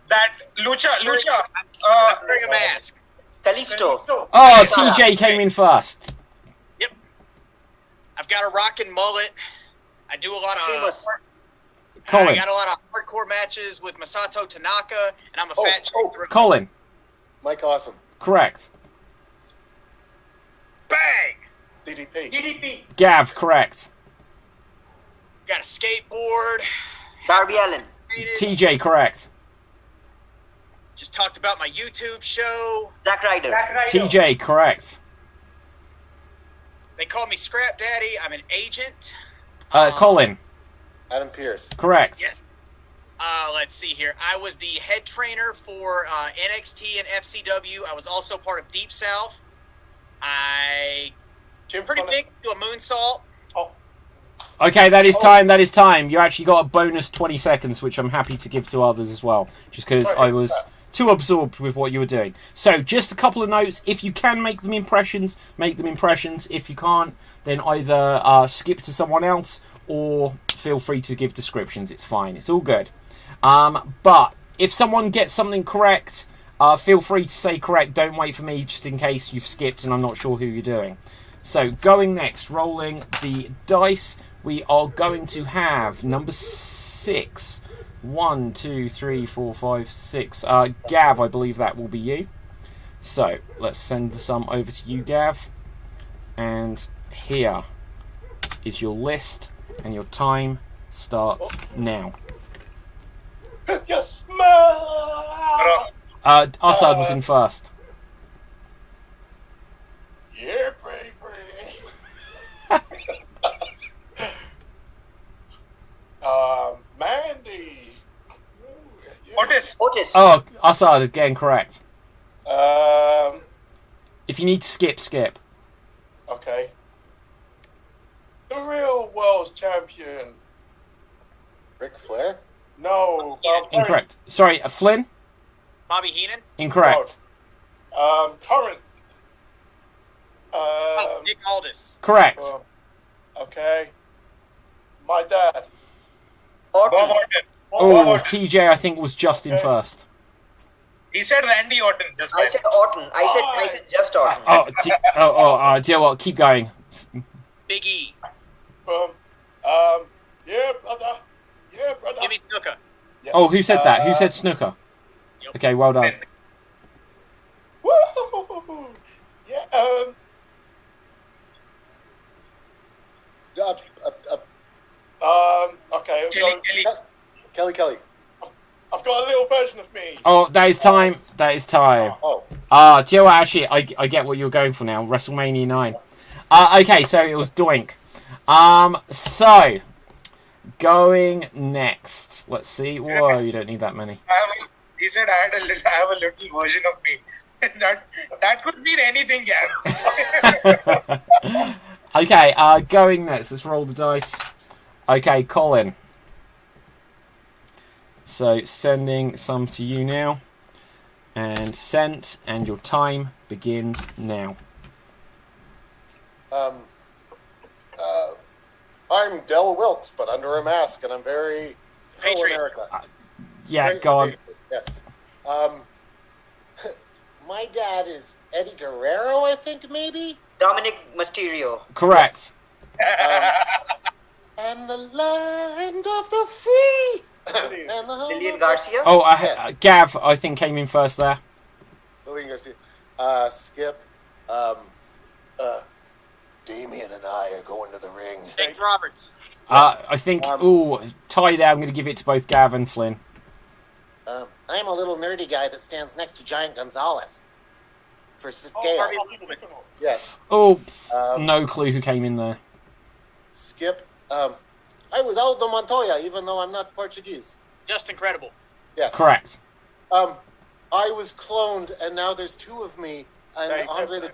That Lucha. Wearing a mask. Kalisto? Oh, TJ came in first. Yep. I've got a rockin' mullet. I do a lot of. Famous. I Colin. got a lot of hardcore matches with Masato Tanaka, and I'm a fat chick through. Colin. Mike Awesome. Correct. Bang! DDP. DDP. Gav. Correct. Got a skateboard. Darby Allin? TJ. Correct. Just talked about my YouTube show. Zack Ryder? Zack Ryder. TJ. Correct. They call me Scrap Daddy. I'm an agent. Colin. Adam Pearce. Correct. Yes. Let's see here. I was the head trainer for NXT and FCW. I was also part of Deep South. I Jim pretty Conner- big do a moonsault. Oh, Okay, that is time. That is time. You actually got a bonus 20 seconds, which I'm happy to give to others as well, just because I was too absorbed with what you were doing. So, just a couple of notes. If you can make them impressions, make them impressions. If you can't, then either skip to someone else or feel free to give descriptions. It's fine. It's all good. But if someone gets something correct, feel free to say correct. Don't wait for me, just in case you've skipped and I'm not sure who you're doing. So, going next, rolling the dice, we are going to have number 6. 1, 2, 3, 4, 5, 6. Gav, I believe that will be you. So, let's send some over to you, Gav. And here is your list, and your time starts now. yes, man! Assad was in first. Yeah, baby. Mandy. Ooh, yeah. Otis. Oh, Assad again, correct. Um, If you need to skip, skip. okay. The real world's champion. Ric Flair. No. Incorrect. Sorry, Flynn? Bobby Heenan. Incorrect. Current. Nick Aldis. Correct. Okay. My dad. Bob Orton? Orton. Oh, TJ, I think, was just in first. He said Randy Orton. Just I said Orton. I said just Orton. Dear what? Keep going. Big E. Yeah, brother. Yeah, brother. Jimmy Snuka. Yeah. Oh, who said that? Who said snooker? Yep. Okay, well done. Woo! Yeah, okay. Kelly. I've got a little version of me. Oh, that is time. That is time. Oh, Do you know what? Actually, I get what you're going for now. WrestleMania 9. Okay, so it was Doink. So, going next. Let's see. Whoa, you don't need that many. He said I have a little version of me. that could mean anything, Gab. Okay, going next. Let's roll the dice. Okay, Colin. So sending some to you now. And sent, and your time begins now. I'm Del Wilkes, but under a mask, and I'm very pro-America. Yeah, Very go on. patriot, yes. My dad is Eddie Guerrero, I think, maybe? Dominic Mysterio. Correct. And the land of the free! And the home Lillian of Garcia. Oh, Yes. Gav, I think, came in first there. Lillian Garcia. Skip. Damien and I are going to the ring. Jake Roberts. I think, tie there. I'm going to give it to both Gav and Flynn. I'm a little nerdy guy that stands next to Giant Gonzalez. For scale. Harvey Winkleman. Yes. Oh, no clue who came in there. Skip. I was Aldo Montoya, even though I'm not Portuguese. Just incredible. Yes. Correct. I was cloned, and now there's two of me. And Hey, Andre the...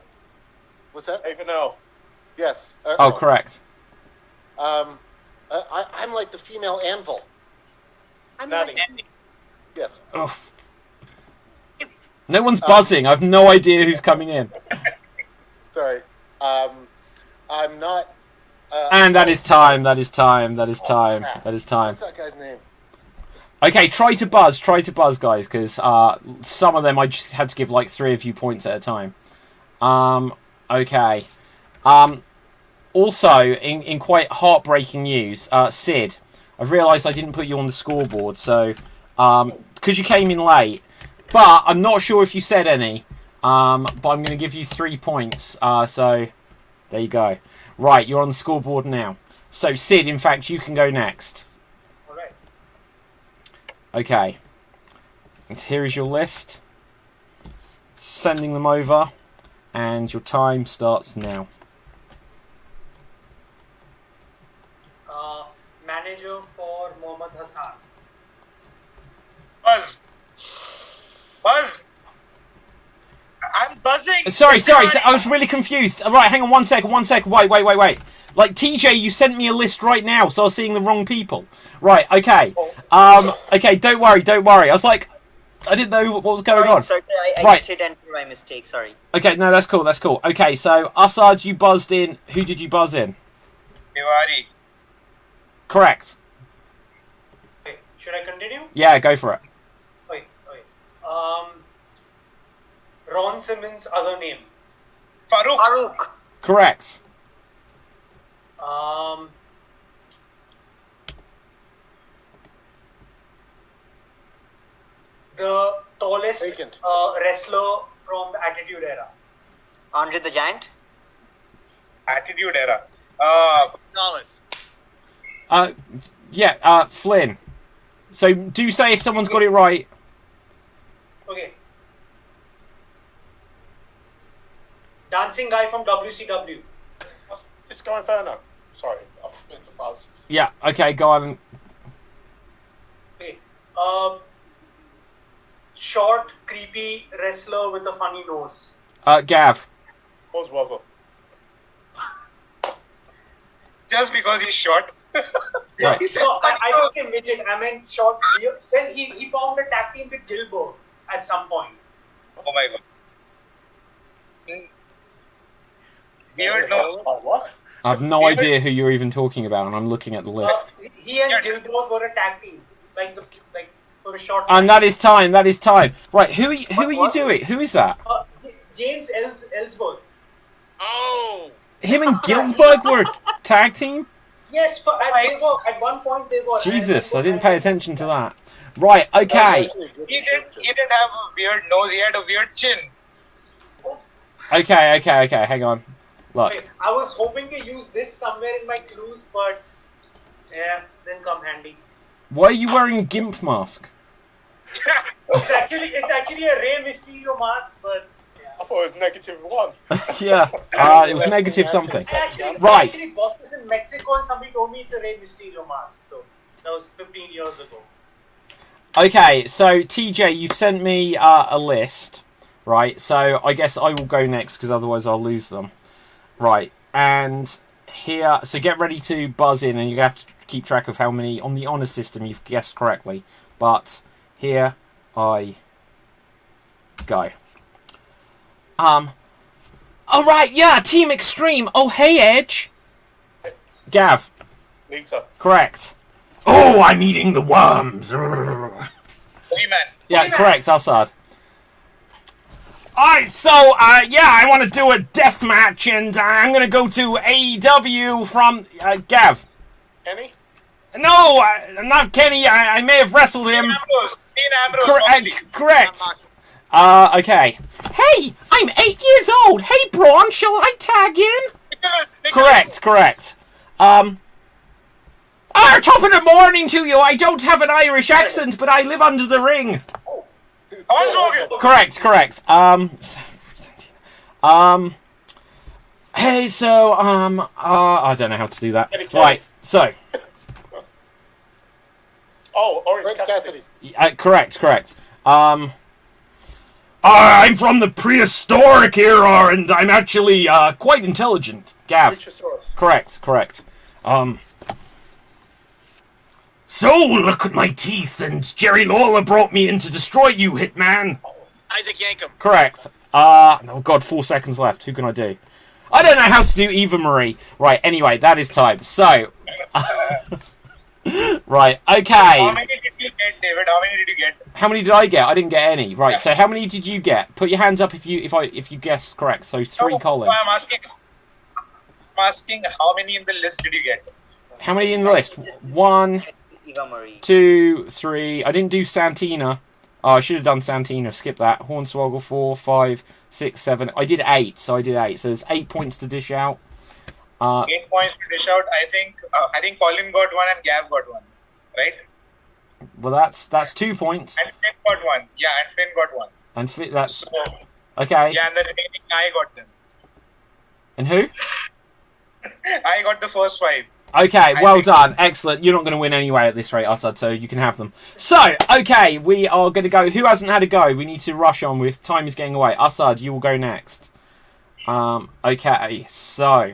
What's that? Even though. Yes. Oh, correct. I'm like the female anvil. I'm Nanny. like... Yes. Oh. No one's buzzing. I've no idea who's coming in. Sorry. I'm not... And that is time. That is time. That is time. crap. That is time. What's that guy's name? Okay, try to buzz, guys, because some of them I just had to give like 3 of you points at a time. Okay. Also, in quite heartbreaking news, Sid, I've realised I didn't put you on the scoreboard, so because you came in late, but I'm not sure if you said any. But I'm going to give you 3 points. So there you go. Right, you're on the scoreboard now. So Sid, in fact, you can go next. Alright. Okay. And here is your list. Sending them over. And your time starts now. Manager for Mohammad Hassan. Buzz. Buzz. I'm buzzing. Sorry, I was really confused. Right, hang on 1 second. Wait. Like, TJ, you sent me a list right now, so I was seeing the wrong people. Right, okay. Okay, don't worry. I was like, I didn't know what was going on. Sorry, I Right. just hit enter by mistake, sorry. Okay, no, that's cool. Okay, so, Assad, you buzzed in. Who did you buzz in? Tiwari. Correct. Okay, should I continue? Yeah, go for it. Okay. Ron Simmons' other name. Farouk. Farouk. Correct. The tallest Vacant. wrestler from the Attitude Era. Andre the Giant. Attitude Era. Gonzalez. Yeah, Flynn. So, do say if someone's got it right. Okay. Dancing guy from WCW. Disco Inferno. Sorry, I've been to buzz. Yeah, okay, go on. Okay. Short, creepy wrestler with a funny nose. Gav. Oswald. Just because he's short. Right. He said, No, I didn't say midget. I meant short. Then he formed a tag team with Gilbert at some point. oh my god. Beard nose. What? I have no idea who you're even talking about, and I'm looking at the list. He and Gilbert were a tag team, like for a short. And that is time. Right, who are you doing? Who is that? James Ellsworth. Oh. Him and Gilbert were a tag team? Yes, at one point they were. Jesus, I didn't pay attention to that. Right, okay. He didn't have a weird nose, he had a weird chin. Okay, hang on. Look. Okay, I was hoping to use this somewhere in my clues, but yeah, didn't come handy. Why are you wearing a gimp mask? It's actually a Rey Mysterio mask, but I thought it was -1. Yeah, it was negative something. I Right. actually bought this in Mexico, and somebody told me it's a Rey Mysterio mask. So that was 15 years ago. Okay, so TJ, you've sent me a list, right? So I guess I will go next because otherwise I'll lose them. Right, and here, so get ready to buzz in, and you have to keep track of how many on the honour system you've guessed correctly. But here I go. Alright, yeah, Team Extreme. Oh, hey, Edge. Gav. Nita. Correct. Oh, I'm eating the worms. Boogeyman. Yeah, correct, Assad. Alright, so, I want to do a death match, and I'm going to go to AEW from, Gav. Kenny? No, not Kenny. I may have wrestled him. Dean Ambrose. Moxley. Correct. Okay. Hey, I'm 8 years old. Hey, Braun, shall I tag in? Nicholas. Correct. Top of the morning to you. I don't have an Irish accent, but I live under the ring. Hornswoggle. Correct. Hey, so, I don't know how to do that. Right, so. Oh, Orange Orange Cassidy. Correct. I'm from the prehistoric era, and I'm actually, quite intelligent. Gav. Luchasaurus. Correct. So, look at my teeth, and Jerry Lawler brought me in to destroy you, Hitman. Isaac Yankem. Correct. Oh god, 4 seconds left. Who can I do? I don't know how to do Eva Marie. Right, anyway, that is time. So, right, okay. How many did you get, David? How many did you get? How many did I get? I didn't get any. Right, so how many did you get? Put your hands up if you guessed correct. So 3, No, Colin. I'm asking how many in the list did you get? How many in the list? 1, Eva Marie. 2, 3. I didn't do Santina. Oh, I should have done Santina. Skip that. Hornswoggle 4, 5, 6, 7. I did 8. So there's 8 points to dish out. 8 points to dish out. I think Colin got one and Gav got one, right? Well, that's 2 points. And Finn got one. Yeah, and Finn got one. And that's So okay. yeah, and the remaining I got them. And who? I got the first 5. Okay, well done. Excellent. You're not going to win anyway at this rate, Assad, so you can have them. So, okay, we are going to go. Who hasn't had a go? We need to rush on with time is getting away. Assad, you will go next. Okay, so.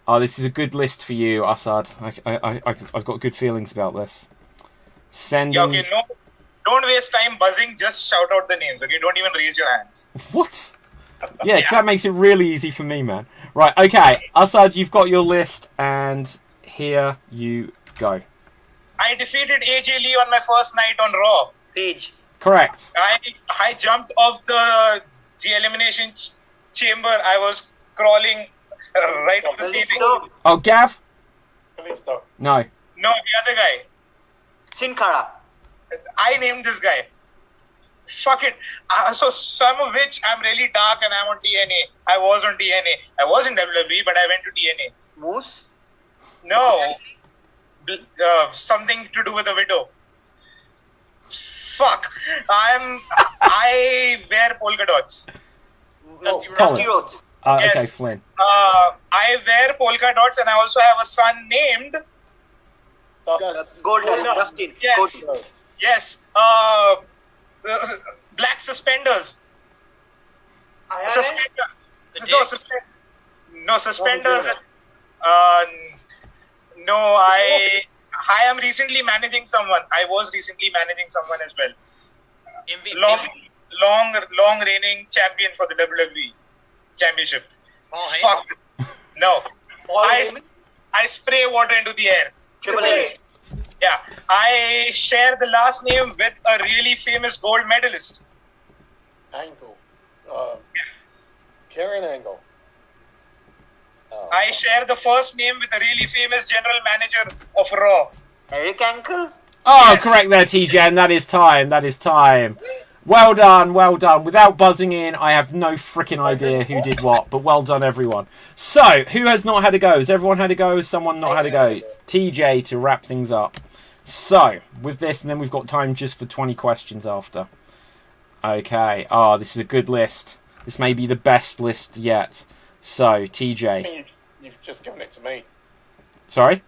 Oh, this is a good list for you, Assad. I've got good feelings about this. Sending. Yeah, okay, no, don't waste time buzzing. Just shout out the names. Okay, don't even raise your hands. What? Yeah, because that makes it really easy for me, man. Right, okay. Assad, you've got your list, and here you go. I defeated AJ Lee on my first night on Raw. Page. Correct. I jumped off the elimination chamber. I was crawling right on the ceiling. Oh, Gav? Kalisto. No. No, the other guy. Sin Cara. I named this guy. Fuck it. So some of which I'm really dark and I'm on TNA. I was on TNA. I was in WWE, but I went to TNA. Moose. No. Something to do with a widow. Fuck. I wear polka dots. Dusty Colin. Dusty Rhodes. Okay, Yes. Flynn. I wear polka dots and I also have a son named. Goldust. Dustin. Yes. Gold. Yes. Black suspenders. Suspenders. No suspenders. No, I am recently managing someone. I was recently managing someone as well. MVP. Long reigning champion for the WWE championship. Paul Heyman. Fuck. No. I spray water into the air. Triple H. Yeah. I share the last name with a really famous gold medalist. Angle. Karen Angle. I share the first name with a really famous general manager of Raw. Eric Ankle. Oh, Yes. correct there, TJ, and that is time. Well done. Without buzzing in, I have no freaking idea who did what, but well done, everyone. So, who has not had a go? Has everyone had a go? Has someone not had a go? TJ to wrap things up. So, with this, and then we've got time just for 20 questions after. Okay. Oh, this is a good list. This may be the best list yet. So, TJ. You've just given it to me. Sorry?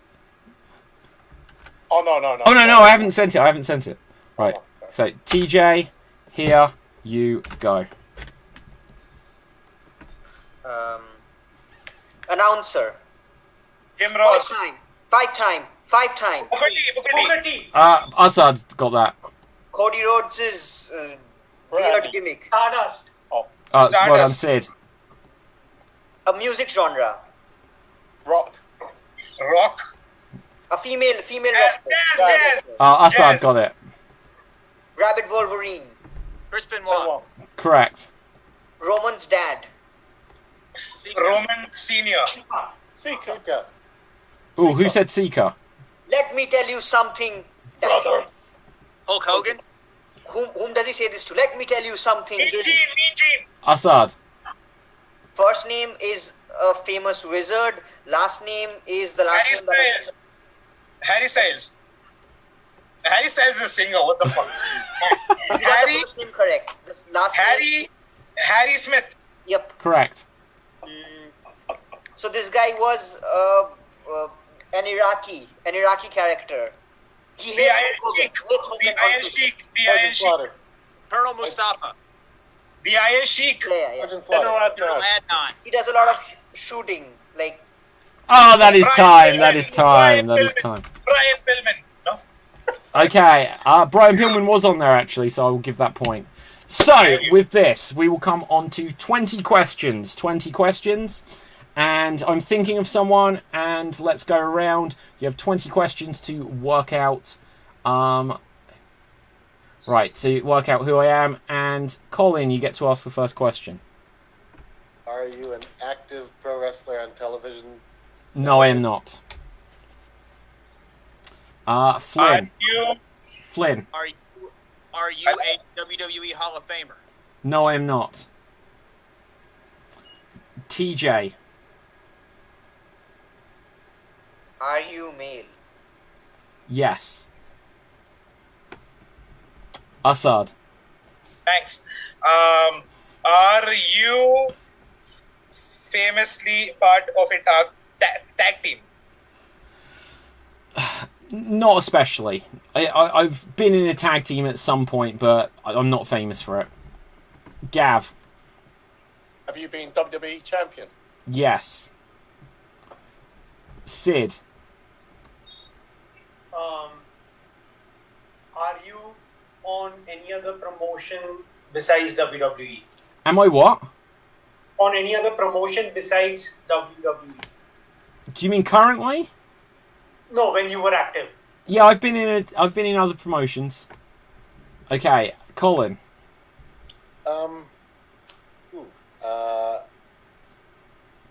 Oh, no. Oh, no, I haven't sent it. Right. So, TJ, here you go. Announcer. Jim Ross. Five time. Booker T. Assad got that. Cody Rhodes' weird gimmick. Stardust. Oh, Well done, Stardust. Sid. A music genre. Rock. Rock. A female Yes, wrestler. yes. Assad Yes. got it. Rabbit Wolverine. Chris Benoit. Correct. Roman's dad. Roman Senior. Sika. Ooh, who said Seeker? Let me tell you something. Brother. Hulk Hogan. Whom does he say this to? Let me tell you something. Mean Gene. Assad. First name is a famous wizard. Last name is the last Harry name that Styles. Harry Styles. Harry Styles is a singer. What the fuck? you got Harry. the first name correct. The last name. Harry Smith. Yep. Correct. So this guy was an Iraqi character. He The hates Iron Hogan. Sheik. Hates Hogan The Iron completely. Sheik. The Iron Sergeant Sheik. Slaughter. Colonel Mustafa. The Iron Sheik. Yeah. Sergeant General Slaughter. General Adnan. Adnan. He does a lot of shooting. Like, Oh, that is Brian time. Pillman. That is time. That is Brian time. Brian Pillman. No. Okay, Brian Pillman was on there actually, so I will give that point. So, with this, we will come on to 20 questions. 20 questions. And I'm thinking of someone, and let's go around. You have 20 questions to work out. Right, to work out who I am. And Colin, you get to ask the first question. Are you an active pro wrestler on television? No, I am not. Flynn. Flynn. Are you a WWE Hall of Famer? No, I am not. TJ. are you male? Yes. Assad. Thanks. Are you famously part of a tag team? Not especially. I've been in a tag team at some point, but I'm not famous for it. Gav. Have you been WWE champion? Yes. Sid. Are you on any other promotion besides WWE? Am I what? On any other promotion besides WWE? Do you mean currently? No, when you were active. Yeah, I've been in other promotions. Okay, Colin.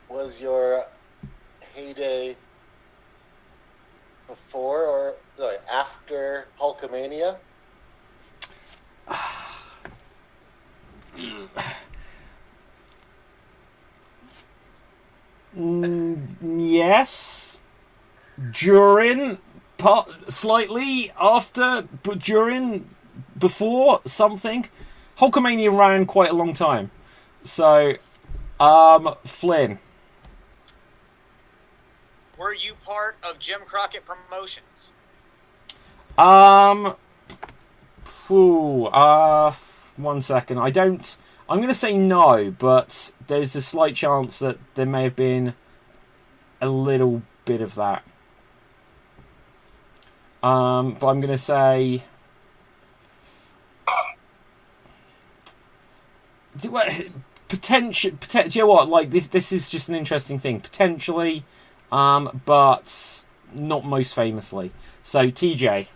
Was your heyday before or after Hulkamania? Yes. During, slightly after, but during, before something. Hulkamania ran quite a long time. So, Flynn. Were you part of Jim Crockett Promotions? One second. I'm going to say no, but there's a slight chance that there may have been a little bit of that. But I'm going to say... Potential, you know what? Like this is just an interesting thing. Potentially, but not most famously. So TJ.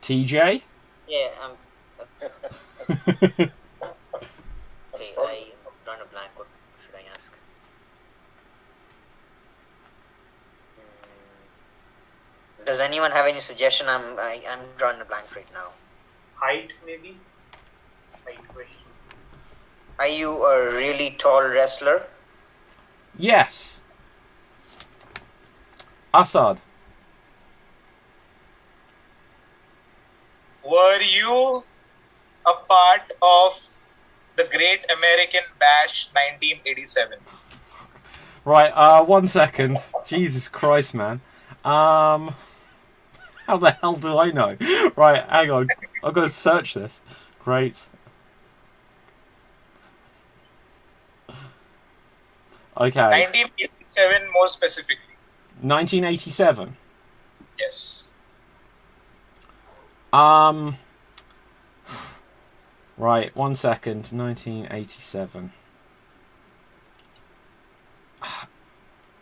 TJ. Yeah, okay, I'm drawing a blank. What should I ask? Does anyone have any suggestion? I'm drawing a blank right now. Height, maybe? Height question. Are you a really tall wrestler? Yes. Assad. Were you a part of the Great American Bash 1987? Right, 1 second. Jesus Christ, man. How the hell do I know? Right, hang on. I've got to search this. Great. Okay. 1987 more specifically. 1987. Yes. Right, 1 second. 1987.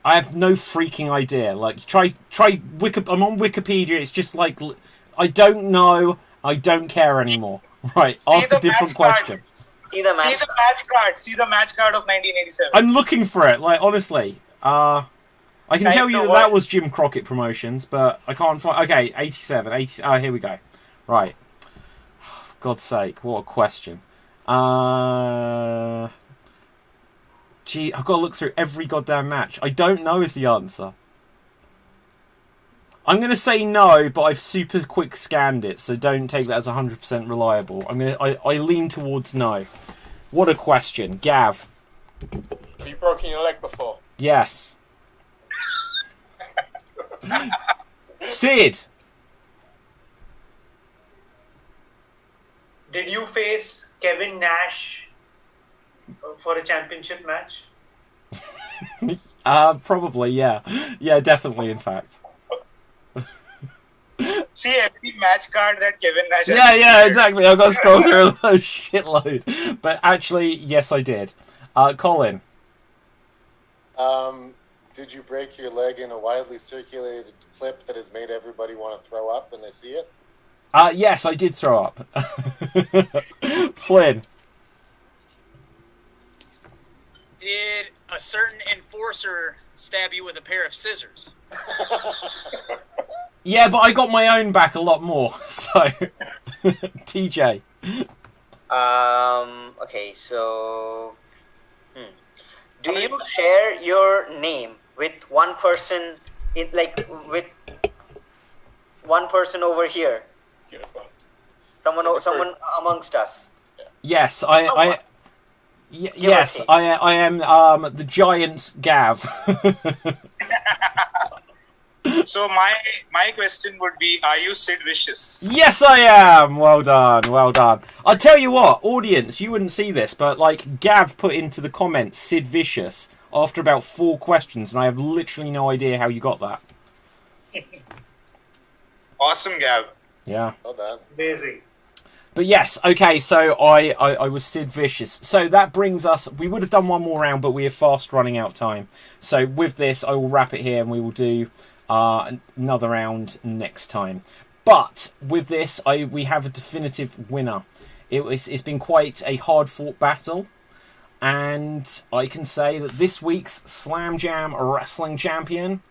I have no freaking idea. Like, try. I'm on Wikipedia. It's just like I don't know. I don't care anymore. Right, ask a different question. See the match. See the match card of 1987. I'm looking for it. Like, honestly, I can tell you that was Jim Crockett Promotions, but I can't find. Okay, 87. 80. Here we go. Right. For God's sake, what a question. Gee, I've got to look through every goddamn match. I don't know is the answer. I'm going to say no, but I've super quick scanned it, so don't take that as 100% reliable. I lean towards no. What a question. Gav. Have you broken your leg before? Yes. Sid. Did you face Kevin Nash for a championship match? Probably, yeah. Yeah, definitely, in fact. See every match card that Kevin Nash has. Yeah, exactly. I've got to scroll through a shitload. But actually, yes, I did. Colin. Did you break your leg in a widely circulated clip that has made everybody want to throw up when they see it? Yes, I did throw up. Flynn. Did a certain enforcer stab you with a pair of scissors? Yeah, but I got my own back a lot more. So, TJ. Okay, so do you share your name with one person with one person over here? Someone amongst us. Yes, yes, I am the giant Gav. So my question would be, are you Sid Vicious? Yes, I am. Well done, well done. I'll tell you what, audience, you wouldn't see this, but like Gav put into the comments Sid Vicious after about 4 questions, and I have literally no idea how you got that. Awesome, Gav. Yeah. Well done. Amazing. But yes, okay, so I was Sid Vicious. So that brings us, we would have done one more round, but we are fast running out of time. So with this, I will wrap it here and we will do another round next time. But with this, we have a definitive winner. It's been quite a hard-fought battle. And I can say that this week's Slam Jam Wrestling Champion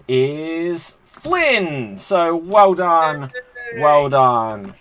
is Flynn. So well done. Well done.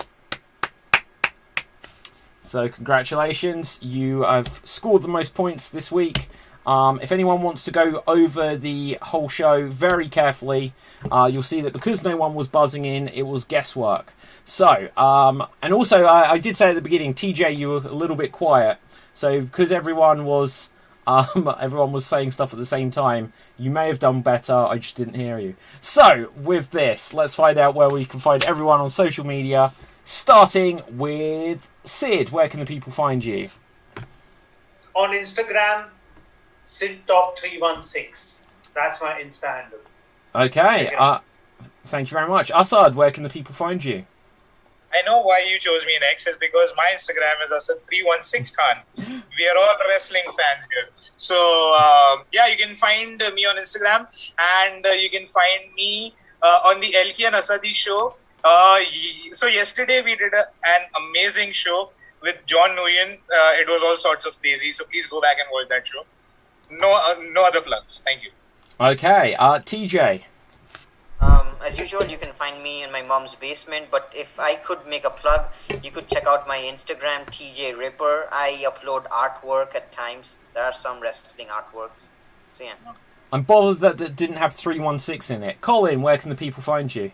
So congratulations, you have scored the most points this week. If anyone wants to go over the whole show very carefully, you'll see that because no one was buzzing in, it was guesswork. So, and also I did say at the beginning, TJ, you were a little bit quiet. So because everyone was saying stuff at the same time, you may have done better, I just didn't hear you. So, with this, let's find out where we can find everyone on social media. Starting with Sid, where can the people find you? On Instagram, SidTop316. That's my Insta handle. Okay, thank you very much. Assad, where can the people find you? I know why you chose me next is because my Instagram is Asad316 Khan. We are all wrestling fans here. So, yeah, you can find me on Instagram and you can find me on the LK and Asadi show. So yesterday we did an amazing show with John Nguyen. It was all sorts of crazy. So please go back and watch that show. No other plugs. Thank you. Okay, TJ. As usual, you can find me in my mom's basement. But if I could make a plug, you could check out my Instagram, TJ Ripper. I upload artwork at times. There are some wrestling artworks. So yeah. I'm bothered that didn't have 316 in it. Colin, where can the people find you?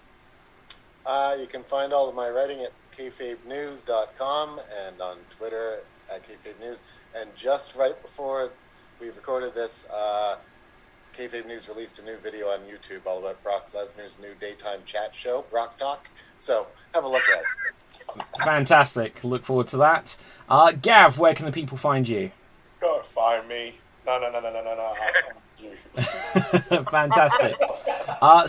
You can find all of my writing at kayfabenews.com and on Twitter at kayfabenews. And just right before we recorded this, Kayfabe News released a new video on YouTube all about Brock Lesnar's new daytime chat show, Brock Talk. So have a look at it. Fantastic. Look forward to that. Gav, where can the people find you? Don't find me. No. I'll find you. Fantastic.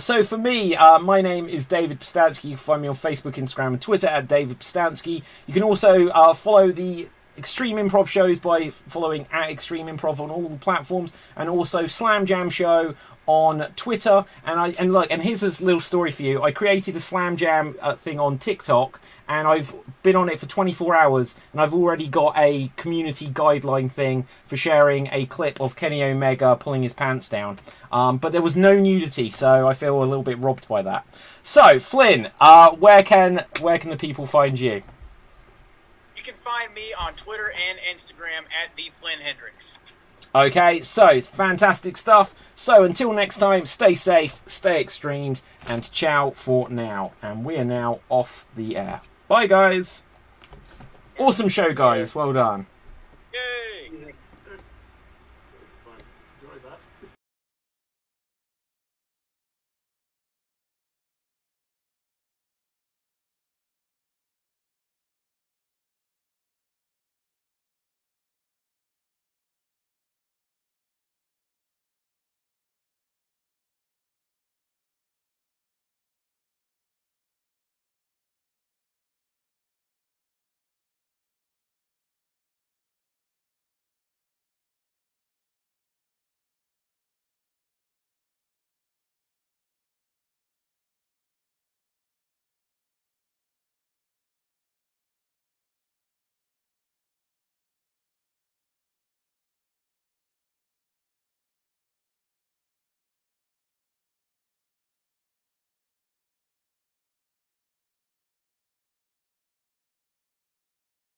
So for me, my name is David Postansky. You can find me on Facebook, Instagram, and Twitter at David Postansky. You can also follow the Extreme Improv shows by following at Extreme Improv on all the platforms, and also Slam Jam Show on Twitter. And here's this little story for you. I created a Slam Jam thing on TikTok, and I've been on it for 24 hours, and I've already got a community guideline thing for sharing a clip of Kenny Omega pulling his pants down. But there was no nudity, so I feel a little bit robbed by that. So, Flynn, where can the people find you? You can find me on Twitter and Instagram at the Flynn Hendricks. Okay, so fantastic stuff. So until next time, stay safe, stay extremed, and ciao for now. And we are now off the air. Bye, guys. Awesome show, guys. Well done.